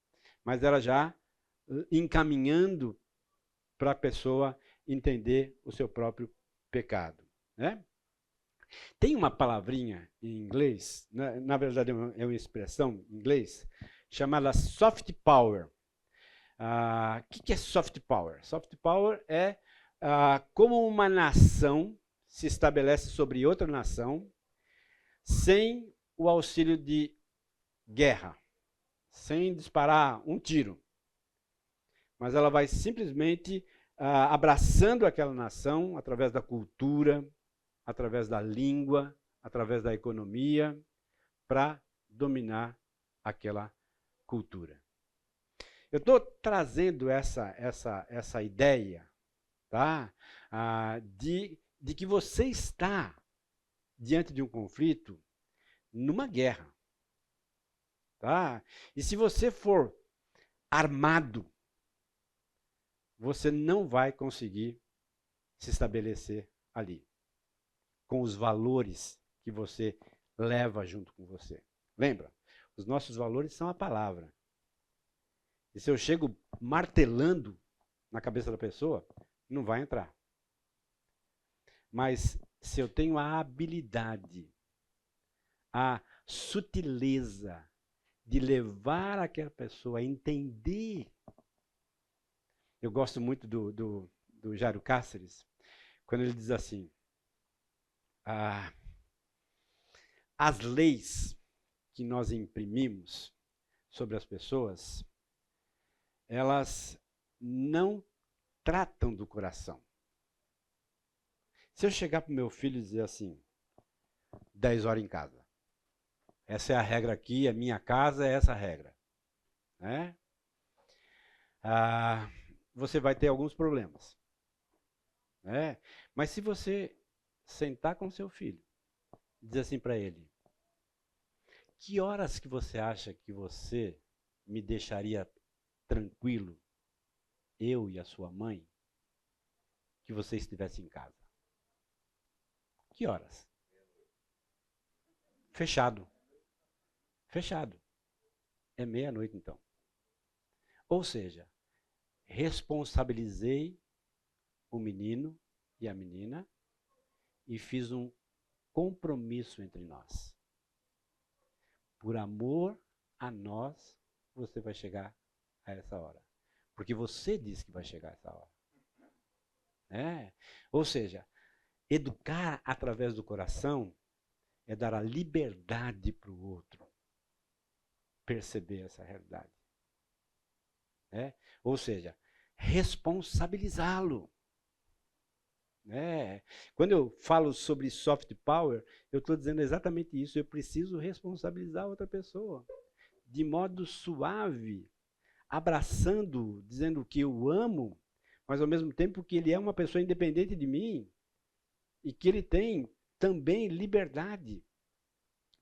Mas era já encaminhando para a pessoa entender o seu próprio pecado. Tem uma palavrinha em inglês, na verdade é uma expressão em inglês, chamada soft power. O que é soft power? Soft power é como uma nação se estabelece sobre outra nação sem o auxílio de guerra, sem disparar um tiro. Mas ela vai simplesmente abraçando aquela nação através da cultura, através da língua, através da economia, para dominar aquela cultura. Eu estou trazendo essa ideia, tá? De que você está diante de um conflito numa guerra. Tá? E se você for armado, você não vai conseguir se estabelecer ali, com os valores que você leva junto com você. Lembra? Os nossos valores são a palavra. E se eu chego martelando na cabeça da pessoa, não vai entrar. Mas se eu tenho a habilidade, a sutileza de levar aquela pessoa a entender. Eu gosto muito do Jairo Cáceres, quando ele diz assim, as leis que nós imprimimos sobre as pessoas, elas não tratam do coração. Se eu chegar para o meu filho e dizer assim, 10 horas em casa, essa é a regra aqui, a minha casa é essa a regra, né? Você vai ter alguns problemas, né? Mas se você sentar com seu filho, dizer assim para ele, que horas que você acha que você me deixaria tranquilo, eu e a sua mãe, que você estivesse em casa? Que horas? Fechado. Fechado. É meia-noite, então. Ou seja, responsabilizei o menino e a menina e fiz um compromisso entre nós. Por amor a nós, você vai chegar a essa hora. Porque você disse que vai chegar a essa hora. Ou seja, educar através do coração é dar a liberdade para o outro perceber essa realidade. Ou seja, responsabilizá-lo. Quando eu falo sobre soft power, eu estou dizendo exatamente isso. Eu preciso responsabilizar a outra pessoa de modo suave, abraçando, dizendo que eu amo, mas ao mesmo tempo que ele é uma pessoa independente de mim e que ele tem também liberdade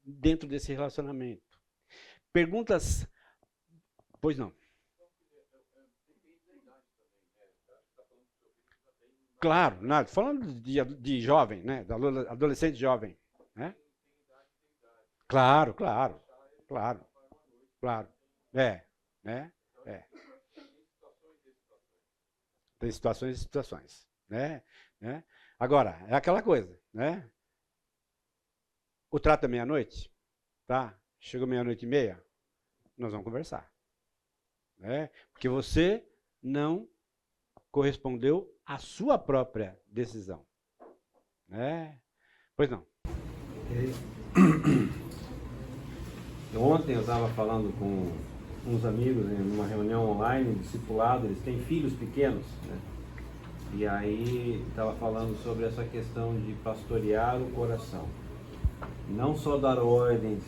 dentro desse relacionamento. Perguntas? Pois não. Claro, falando de jovem, né? Adolescente jovem, né? Claro. Tem situações e situações, né? Agora, é aquela coisa, né? O trato é meia-noite, tá? Chegou meia-noite e meia, nós vamos conversar, né? Porque você não correspondeu à sua própria decisão, né? Pois não. Ontem eu estava falando com uns amigos em uma reunião online, discipulado, eles têm filhos pequenos, né? E aí estava falando sobre essa questão de pastorear o coração. Não só dar ordens,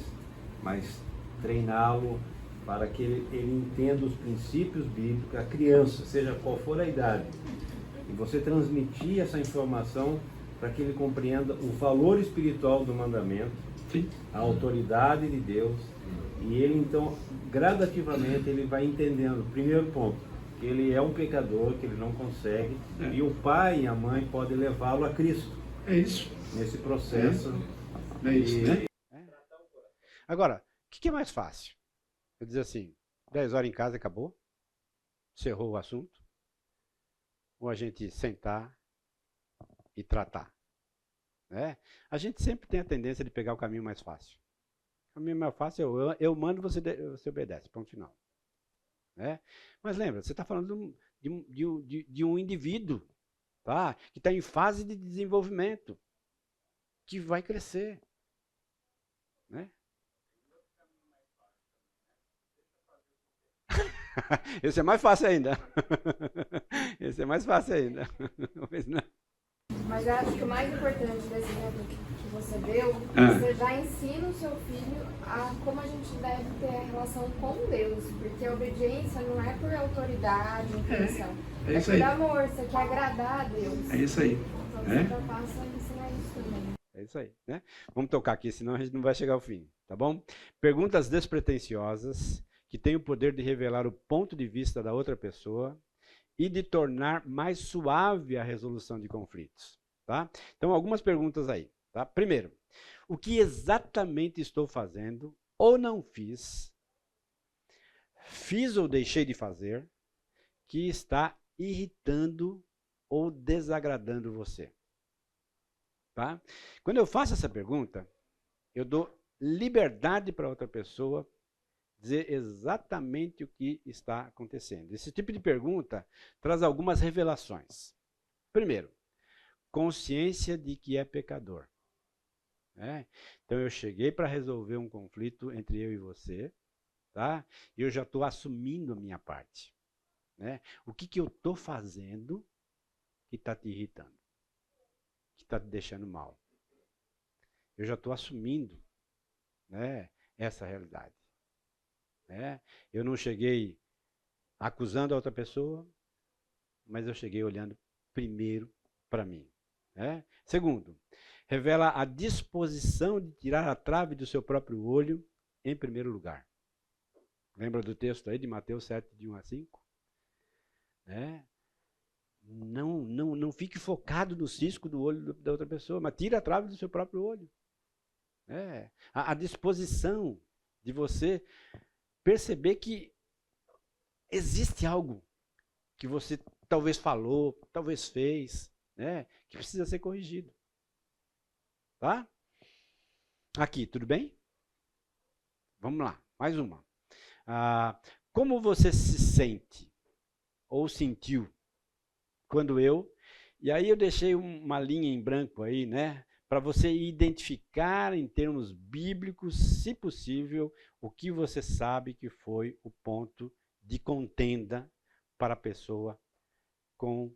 mas treiná-lo para que ele entenda os princípios bíblicos, a criança, seja qual for a idade. E você transmitir essa informação para que ele compreenda o valor espiritual do mandamento, sim, a autoridade de Deus. E ele então, gradativamente, ele vai entendendo, primeiro ponto, que ele é um pecador, que ele não consegue, e o pai e a mãe podem levá-lo a Cristo. É isso. Nesse processo. É isso, né? Agora, o que é mais fácil? Eu dizer assim, 10 horas em casa e acabou? Encerrou o assunto? Ou a gente sentar e tratar? A gente sempre tem a tendência de pegar o caminho mais fácil. O caminho mais fácil é eu mando, você obedece, ponto final. Mas lembra, você está falando de um indivíduo, tá? Que está em fase de desenvolvimento, que vai crescer. Esse é mais fácil ainda. Esse é mais fácil ainda. Mas eu acho que o mais importante desse exemplo que você deu, você já ensina o seu filho a como a gente deve ter a relação com Deus. Porque a obediência não é por autoridade, intenção. É por amor, você quer agradar a Deus. É isso aí. Então você já passa a ensinar isso também. É isso aí, né? Vamos tocar aqui, senão a gente não vai chegar ao fim, tá bom? Perguntas despretensiosas, que têm o poder de revelar o ponto de vista da outra pessoa e de tornar mais suave a resolução de conflitos. Tá? Então, algumas perguntas aí. Tá? Primeiro, o que exatamente estou fazendo ou não fiz ou deixei de fazer, que está irritando ou desagradando você? Tá? Quando eu faço essa pergunta, eu dou liberdade para outra pessoa dizer exatamente o que está acontecendo. Esse tipo de pergunta traz algumas revelações. Primeiro, consciência de que é pecador. Então eu cheguei para resolver um conflito entre eu e você, tá? E eu já estou assumindo a minha parte. O que eu estou fazendo que está te irritando, que está te deixando mal? Eu já estou assumindo, essa realidade. Eu não cheguei acusando a outra pessoa, mas eu cheguei olhando primeiro para mim. Segundo, revela a disposição de tirar a trave do seu próprio olho em primeiro lugar. Lembra do texto aí de Mateus 7, de 1 a 5? Não fique focado no cisco do olho da outra pessoa, mas tira a trave do seu próprio olho. A disposição de você perceber que existe algo que você talvez falou, talvez fez, que precisa ser corrigido. Tá? Aqui, tudo bem? Vamos lá, mais uma. Como você se sente ou sentiu quando e aí eu deixei uma linha em branco aí, para você identificar em termos bíblicos, se possível, o que você sabe que foi o ponto de contenda para a pessoa com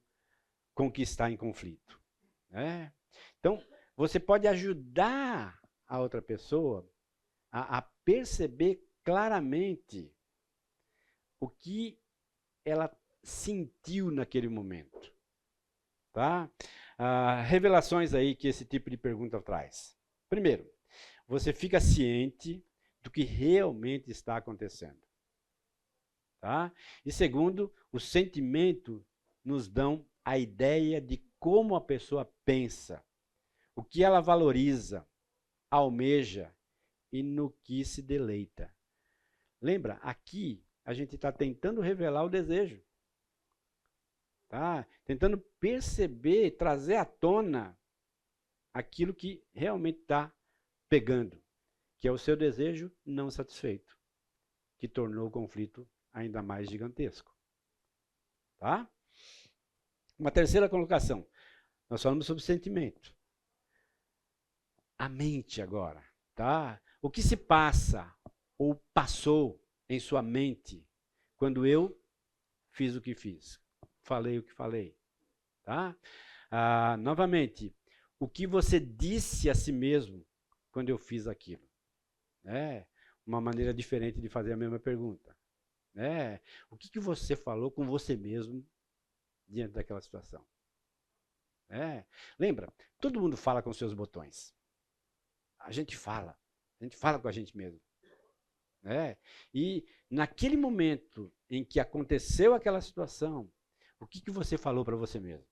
que está em conflito. Então, você pode ajudar a outra pessoa a perceber claramente o que ela sentiu naquele momento. Tá? Revelações aí que esse tipo de pergunta traz. Primeiro, você fica ciente do que realmente está acontecendo. Tá? E segundo, o sentimento nos dão a ideia de como a pessoa pensa, o que ela valoriza, almeja e no que se deleita. Lembra, aqui a gente está tentando revelar o desejo. Tá? Tentando perceber, trazer à tona aquilo que realmente está pegando, que é o seu desejo não satisfeito, que tornou o conflito ainda mais gigantesco. Tá? Uma terceira colocação. Nós falamos sobre sentimento. A mente agora. Tá? O que se passa ou passou em sua mente quando eu fiz o que fiz? Falei o que falei. Tá? Novamente, o que você disse a si mesmo quando eu fiz aquilo? Uma maneira diferente de fazer a mesma pergunta. O que você falou com você mesmo diante daquela situação? Lembra, todo mundo fala com seus botões. A gente fala com a gente mesmo. E naquele momento em que aconteceu aquela situação, o que você falou para você mesmo?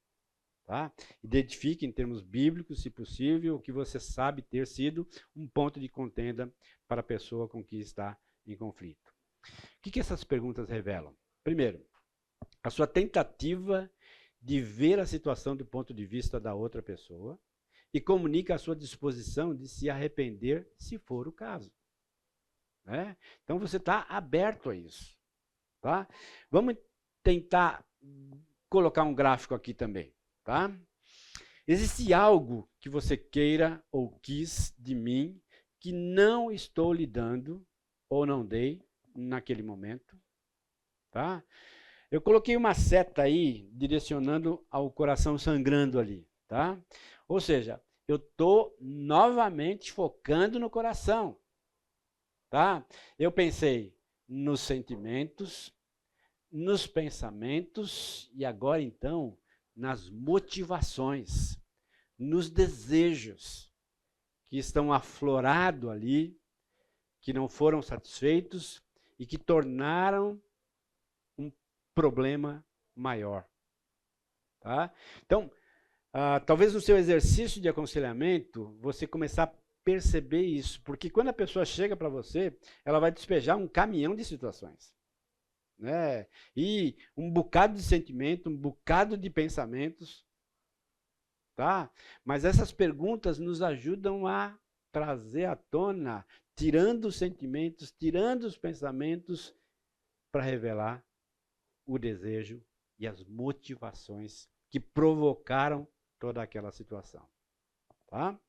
Tá? Identifique em termos bíblicos, se possível, o que você sabe ter sido um ponto de contenda para a pessoa com que está em conflito. O que essas perguntas revelam? Primeiro, a sua tentativa de ver a situação do ponto de vista da outra pessoa e comunica a sua disposição de se arrepender, se for o caso. Então você está aberto a isso. Tá? Vamos tentar colocar um gráfico aqui também. Tá? Existe algo que você queira ou quis de mim que não estou lhe dando ou não dei naquele momento? Tá? Eu coloquei uma seta aí direcionando ao coração sangrando ali. Tá? Ou seja, eu estou novamente focando no coração. Tá? Eu pensei nos sentimentos, nos pensamentos e agora então nas motivações, nos desejos que estão aflorados ali, que não foram satisfeitos e que tornaram um problema maior. Tá? Então, talvez no seu exercício de aconselhamento, você começar a perceber isso. Porque quando a pessoa chega para você, ela vai despejar um caminhão de situações. Né? E um bocado de sentimento, um bocado de pensamentos. Tá? Mas essas perguntas nos ajudam a trazer à tona, tirando os sentimentos, tirando os pensamentos, para revelar o desejo e as motivações que provocaram toda aquela situação. Tá?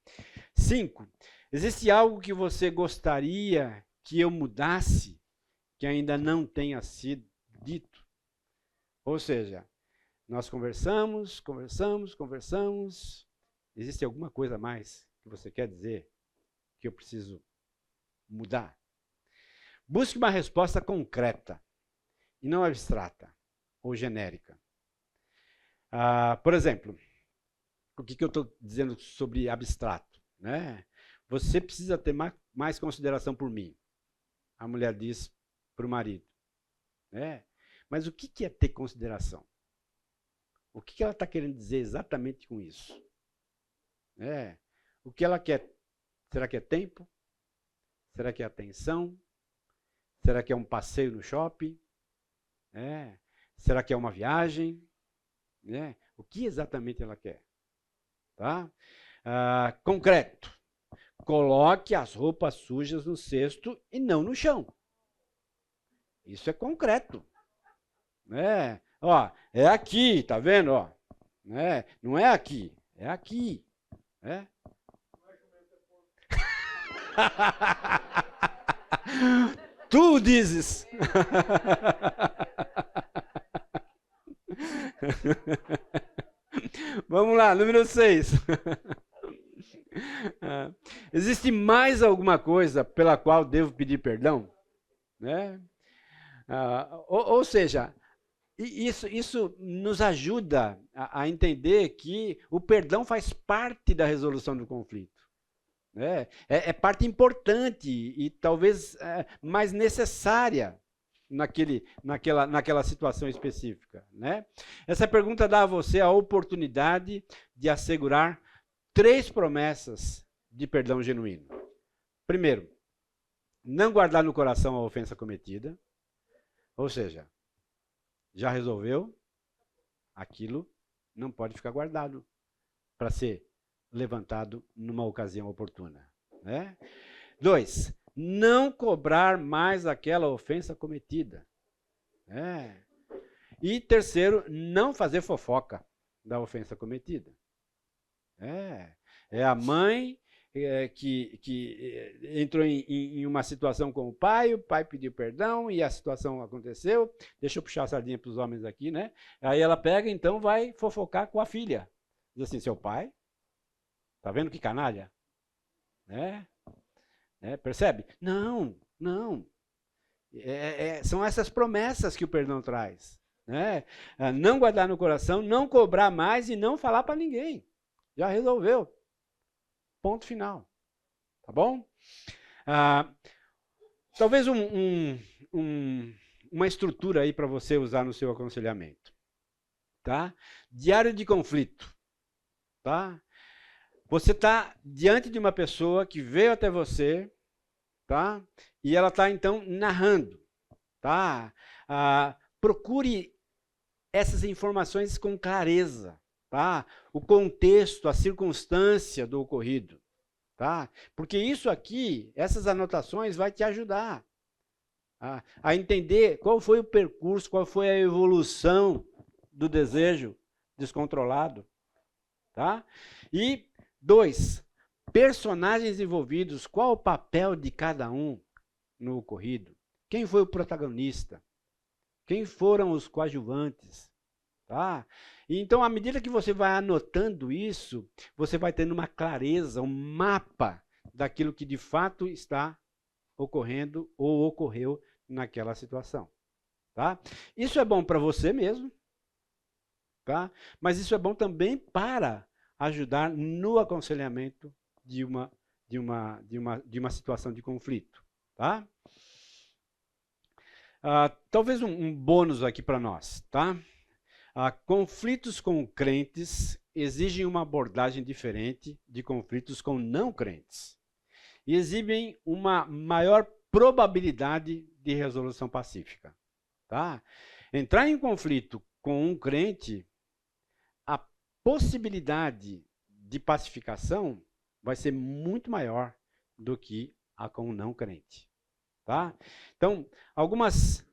5. Existe algo que você gostaria que eu mudasse, que ainda não tenha sido dito? Ou seja, nós conversamos. Existe alguma coisa a mais que você quer dizer que eu preciso mudar? Busque uma resposta concreta e não abstrata ou genérica. Por exemplo, o que eu estou dizendo sobre abstrato? Né? Você precisa ter mais consideração por mim. A mulher diz para o marido. Né? Mas o que é ter consideração? O que ela está querendo dizer exatamente com isso? O que ela quer? Será que é tempo? Será que é atenção? Será que é um passeio no shopping? Será que é uma viagem? O que exatamente ela quer? Tá? Concreto. Coloque as roupas sujas no cesto e não no chão. Isso é concreto. Ó, é aqui, tá vendo? Ó, não é aqui, é aqui. Tu dizes. Vamos lá, número 6. Existe mais alguma coisa pela qual devo pedir perdão? Ou seja, isso nos ajuda a entender que o perdão faz parte da resolução do conflito. É parte importante e talvez mais necessária naquela situação específica. Essa pergunta dá a você a oportunidade de assegurar 3 promessas de perdão genuíno. Primeiro, não guardar no coração a ofensa cometida. Ou seja, já resolveu, aquilo não pode ficar guardado para ser levantado numa ocasião oportuna. 2, não cobrar mais aquela ofensa cometida. E terceiro, não fazer fofoca da ofensa cometida. É a mãe que entrou em uma situação com o pai pediu perdão e a situação aconteceu. Deixa eu puxar a sardinha para os homens aqui, né? Aí ela pega, então vai fofocar com a filha. Diz assim, seu pai, tá vendo que canalha? Percebe? Não. São essas promessas que o perdão traz. Não guardar no coração, não cobrar mais e não falar para ninguém. Já resolveu. Ponto final. Tá bom? Talvez uma estrutura aí para você usar no seu aconselhamento. Tá? Diário de conflito. Tá? Você está diante de uma pessoa que veio até você, tá? E ela está, então, narrando. Tá? Procure essas informações com clareza. Tá? O contexto, a circunstância do ocorrido. Tá? Porque isso aqui, essas anotações, vai te ajudar a entender qual foi o percurso, qual foi a evolução do desejo descontrolado. Tá? E 2, personagens envolvidos, qual o papel de cada um no ocorrido? Quem foi o protagonista? Quem foram os coadjuvantes? Tá? E então, à medida que você vai anotando isso, você vai tendo uma clareza, um mapa daquilo que de fato está ocorrendo ou ocorreu naquela situação. Tá? Isso é bom para você mesmo, tá? Mas isso é bom também para ajudar no aconselhamento de uma situação de conflito. Tá? Talvez um bônus aqui para nós. Tá? Conflitos com crentes exigem uma abordagem diferente de conflitos com não crentes. E exibem uma maior probabilidade de resolução pacífica. Tá? Entrar em conflito com um crente, a possibilidade de pacificação vai ser muito maior do que a com um não crente. Tá? Então, algumas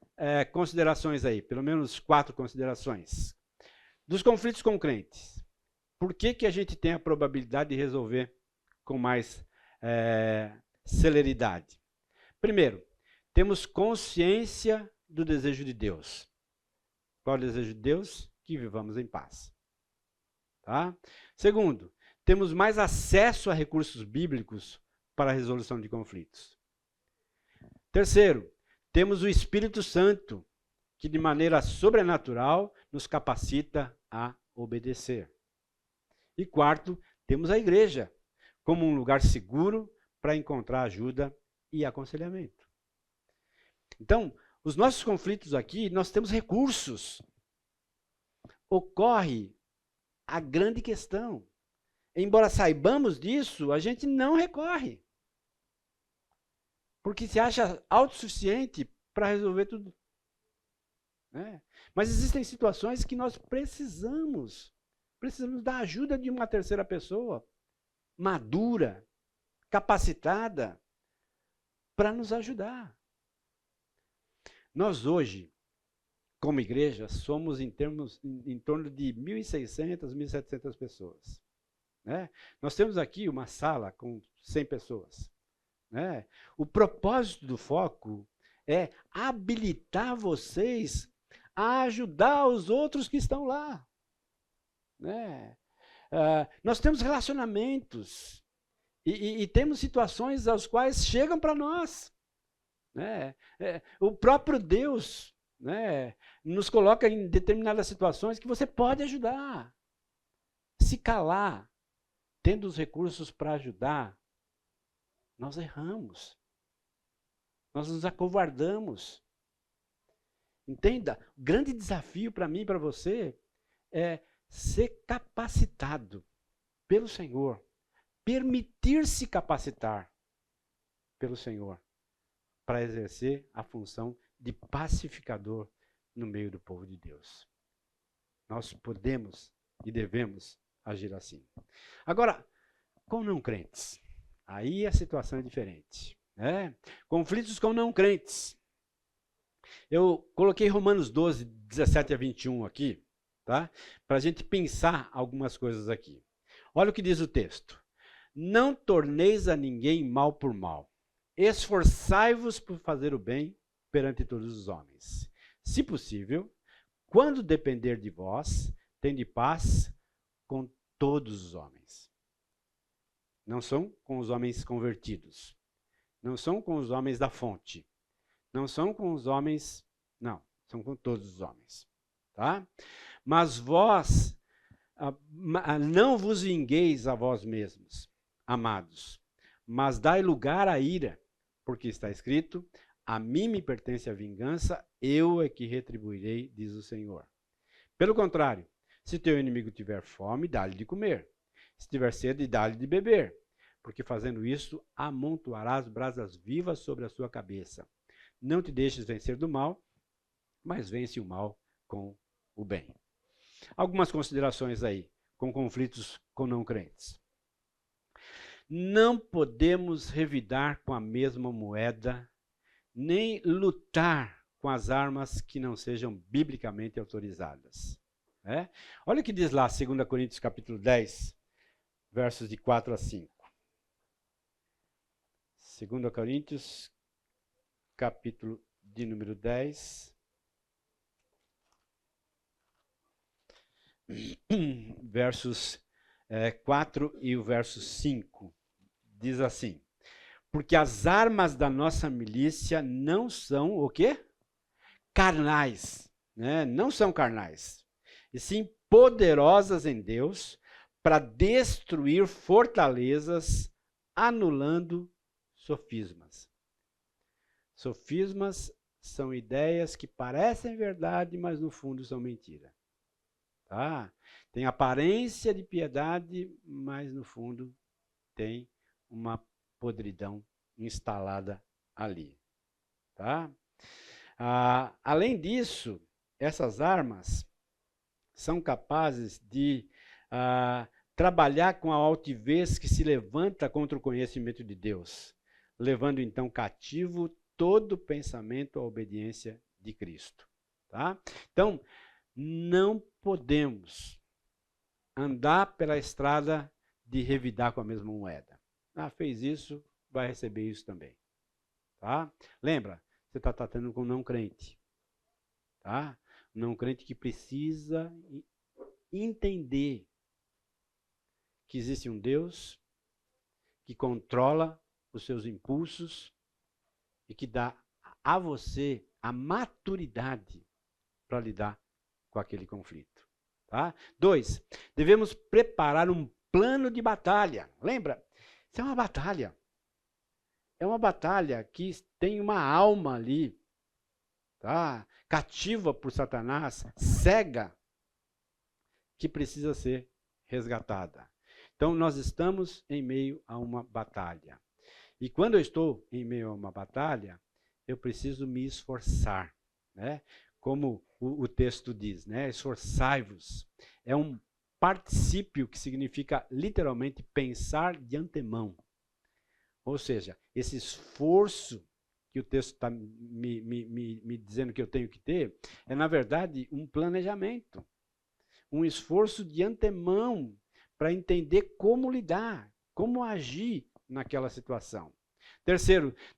considerações aí, pelo menos 4 considerações. Dos conflitos com crentes, por que a gente tem a probabilidade de resolver com mais celeridade? Primeiro, temos consciência do desejo de Deus. Qual é o desejo de Deus? Que vivamos em paz. Tá? Segundo, temos mais acesso a recursos bíblicos para a resolução de conflitos. Terceiro, temos o Espírito Santo, que de maneira sobrenatural nos capacita a obedecer. E quarto, temos a igreja como um lugar seguro para encontrar ajuda e aconselhamento. Então, os nossos conflitos aqui, nós temos recursos. Ocorre a grande questão. Embora saibamos disso, a gente não recorre. Porque se acha autossuficiente para resolver tudo. Mas existem situações que nós precisamos da ajuda de uma terceira pessoa, madura, capacitada, para nos ajudar. Nós hoje, como igreja, somos em torno de 1.600, 1.700 pessoas. Nós temos aqui uma sala com 100 pessoas. O propósito do foco é habilitar vocês a ajudar os outros que estão lá. Nós temos relacionamentos e temos situações às quais chegam para nós. O próprio Deus nos coloca em determinadas situações que você pode ajudar. Se calar, tendo os recursos para ajudar, nós erramos. Nós nos acovardamos. Entenda, o grande desafio para mim e para você é ser capacitado pelo Senhor, permitir-se capacitar pelo Senhor para exercer a função de pacificador no meio do povo de Deus. Nós podemos e devemos agir assim. Agora, com não crentes, aí a situação é diferente. Conflitos com não crentes. Eu coloquei Romanos 12, 17 a 21 aqui, tá? Para a gente pensar algumas coisas aqui. Olha o que diz o texto. Não torneis a ninguém mal por mal. Esforçai-vos por fazer o bem perante todos os homens. Se possível, quando depender de vós, tende paz com todos os homens. Não são com os homens convertidos. Não são com os homens da fonte. Não são com os homens... Não, são com todos os homens. Tá? Mas vós não vos vingueis a vós mesmos, amados, mas dai lugar à ira, porque está escrito, a mim me pertence a vingança, eu é que retribuirei, diz o Senhor. Pelo contrário, se teu inimigo tiver fome, dá-lhe de comer. Se tiver sede, dá-lhe de beber. Porque fazendo isso, amontoarás brasas vivas sobre a sua cabeça. Não te deixes vencer do mal, mas vence o mal com o bem. Algumas considerações aí, com conflitos com não crentes. Não podemos revidar com a mesma moeda, nem lutar com as armas que não sejam biblicamente autorizadas. Olha o que diz lá, 2 Coríntios capítulo 10, versos de 4 a 5. 2 Coríntios, capítulo de número 10, versos 4 e o verso 5, diz assim, porque as armas da nossa milícia não são o quê? Carnais, não são carnais, e sim poderosas em Deus para destruir fortalezas, anulando sofismas. Sofismas são ideias que parecem verdade, mas no fundo são mentira. Tá? Tem aparência de piedade, mas no fundo tem uma podridão instalada ali. Tá? Além disso, essas armas são capazes de trabalhar com a altivez que se levanta contra o conhecimento de Deus, levando então cativo todo pensamento à obediência de Cristo. Tá? Então, não podemos andar pela estrada de revidar com a mesma moeda. Fez isso, vai receber isso também. Tá? Lembra, você está tratando com um não crente. Tá? Um não crente que precisa entender que existe um Deus que controla os seus impulsos e que dá a você a maturidade para lidar com aquele conflito. Tá? 2, devemos preparar um plano de batalha. Lembra? Isso é uma batalha. É uma batalha que tem uma alma ali, tá? Cativa por Satanás, cega, que precisa ser resgatada. Então, nós estamos em meio a uma batalha. E quando eu estou em meio a uma batalha, eu preciso me esforçar, né? Como o texto diz, né? Esforçai-vos. É um particípio que significa literalmente pensar de antemão. Ou seja, esse esforço que o texto está me dizendo que eu tenho que ter, é na verdade um planejamento. Um esforço de antemão para entender como lidar, como agir naquela situação. 3,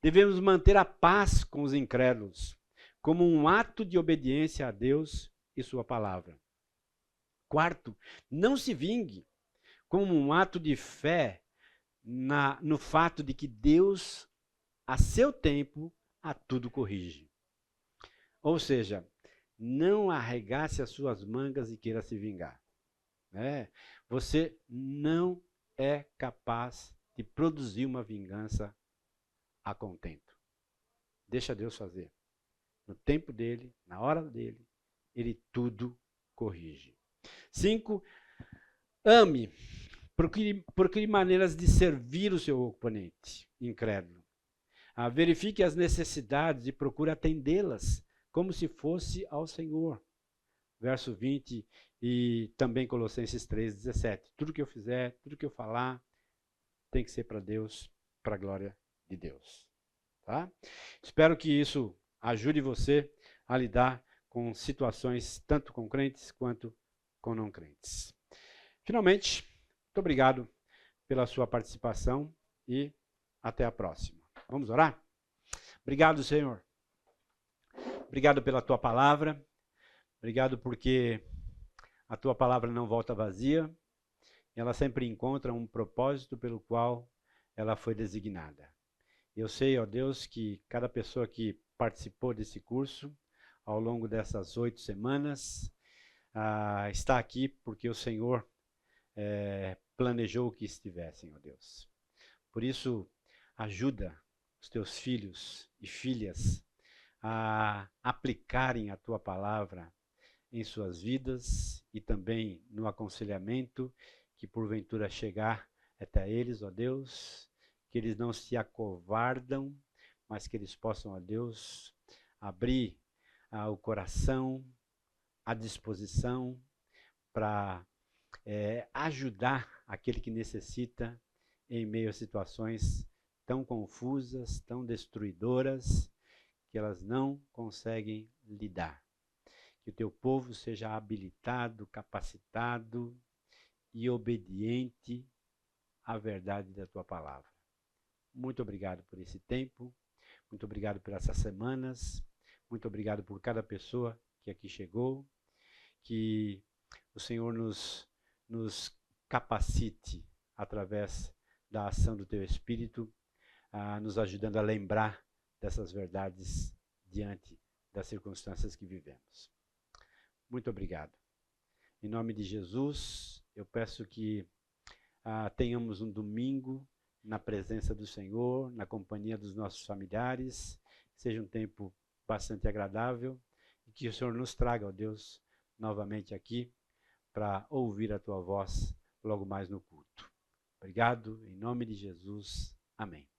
devemos manter a paz com os incrédulos, como um ato de obediência a Deus e sua palavra. 4, não se vingue, como um ato de fé no fato de que Deus, a seu tempo, a tudo corrige. Ou seja, não arregace as suas mangas e queira se vingar. Você não é capaz de produzir uma vingança a contento. Deixa Deus fazer. No tempo dele, na hora dele, ele tudo corrige. 5, ame. Procure maneiras de servir o seu oponente incrédulo. Verifique as necessidades e procure atendê-las como se fosse ao Senhor. Verso 20 e também Colossenses 3:17. Tudo que eu fizer, tudo que eu falar, tem que ser para Deus, para a glória de Deus. Tá? Espero que isso ajude você a lidar com situações tanto com crentes quanto com não crentes. Finalmente, muito obrigado pela sua participação e até a próxima. Vamos orar? Obrigado, Senhor. Obrigado pela tua palavra. Obrigado porque a tua palavra não volta vazia. Ela sempre encontra um propósito pelo qual ela foi designada. Eu sei, ó Deus, que cada pessoa que participou desse curso ao longo dessas 8 semanas está aqui porque o Senhor planejou que estivessem, ó Deus. Por isso, ajuda os teus filhos e filhas a aplicarem a tua palavra em suas vidas e também no aconselhamento que porventura chegar até eles, ó Deus, que eles não se acovardam, mas que eles possam, ó Deus, abrir o coração, a disposição para ajudar aquele que necessita em meio a situações tão confusas, tão destruidoras, que elas não conseguem lidar. Que o teu povo seja habilitado, capacitado e obediente à verdade da tua palavra. Muito obrigado por esse tempo, muito obrigado por essas semanas, muito obrigado por cada pessoa que aqui chegou, que o Senhor nos capacite através da ação do teu Espírito, nos ajudando a lembrar dessas verdades diante das circunstâncias que vivemos. Muito obrigado. Em nome de Jesus, eu peço que tenhamos um domingo na presença do Senhor, na companhia dos nossos familiares, seja um tempo bastante agradável e que o Senhor nos traga, ó Deus, novamente aqui para ouvir a tua voz logo mais no culto. Obrigado, em nome de Jesus. Amém.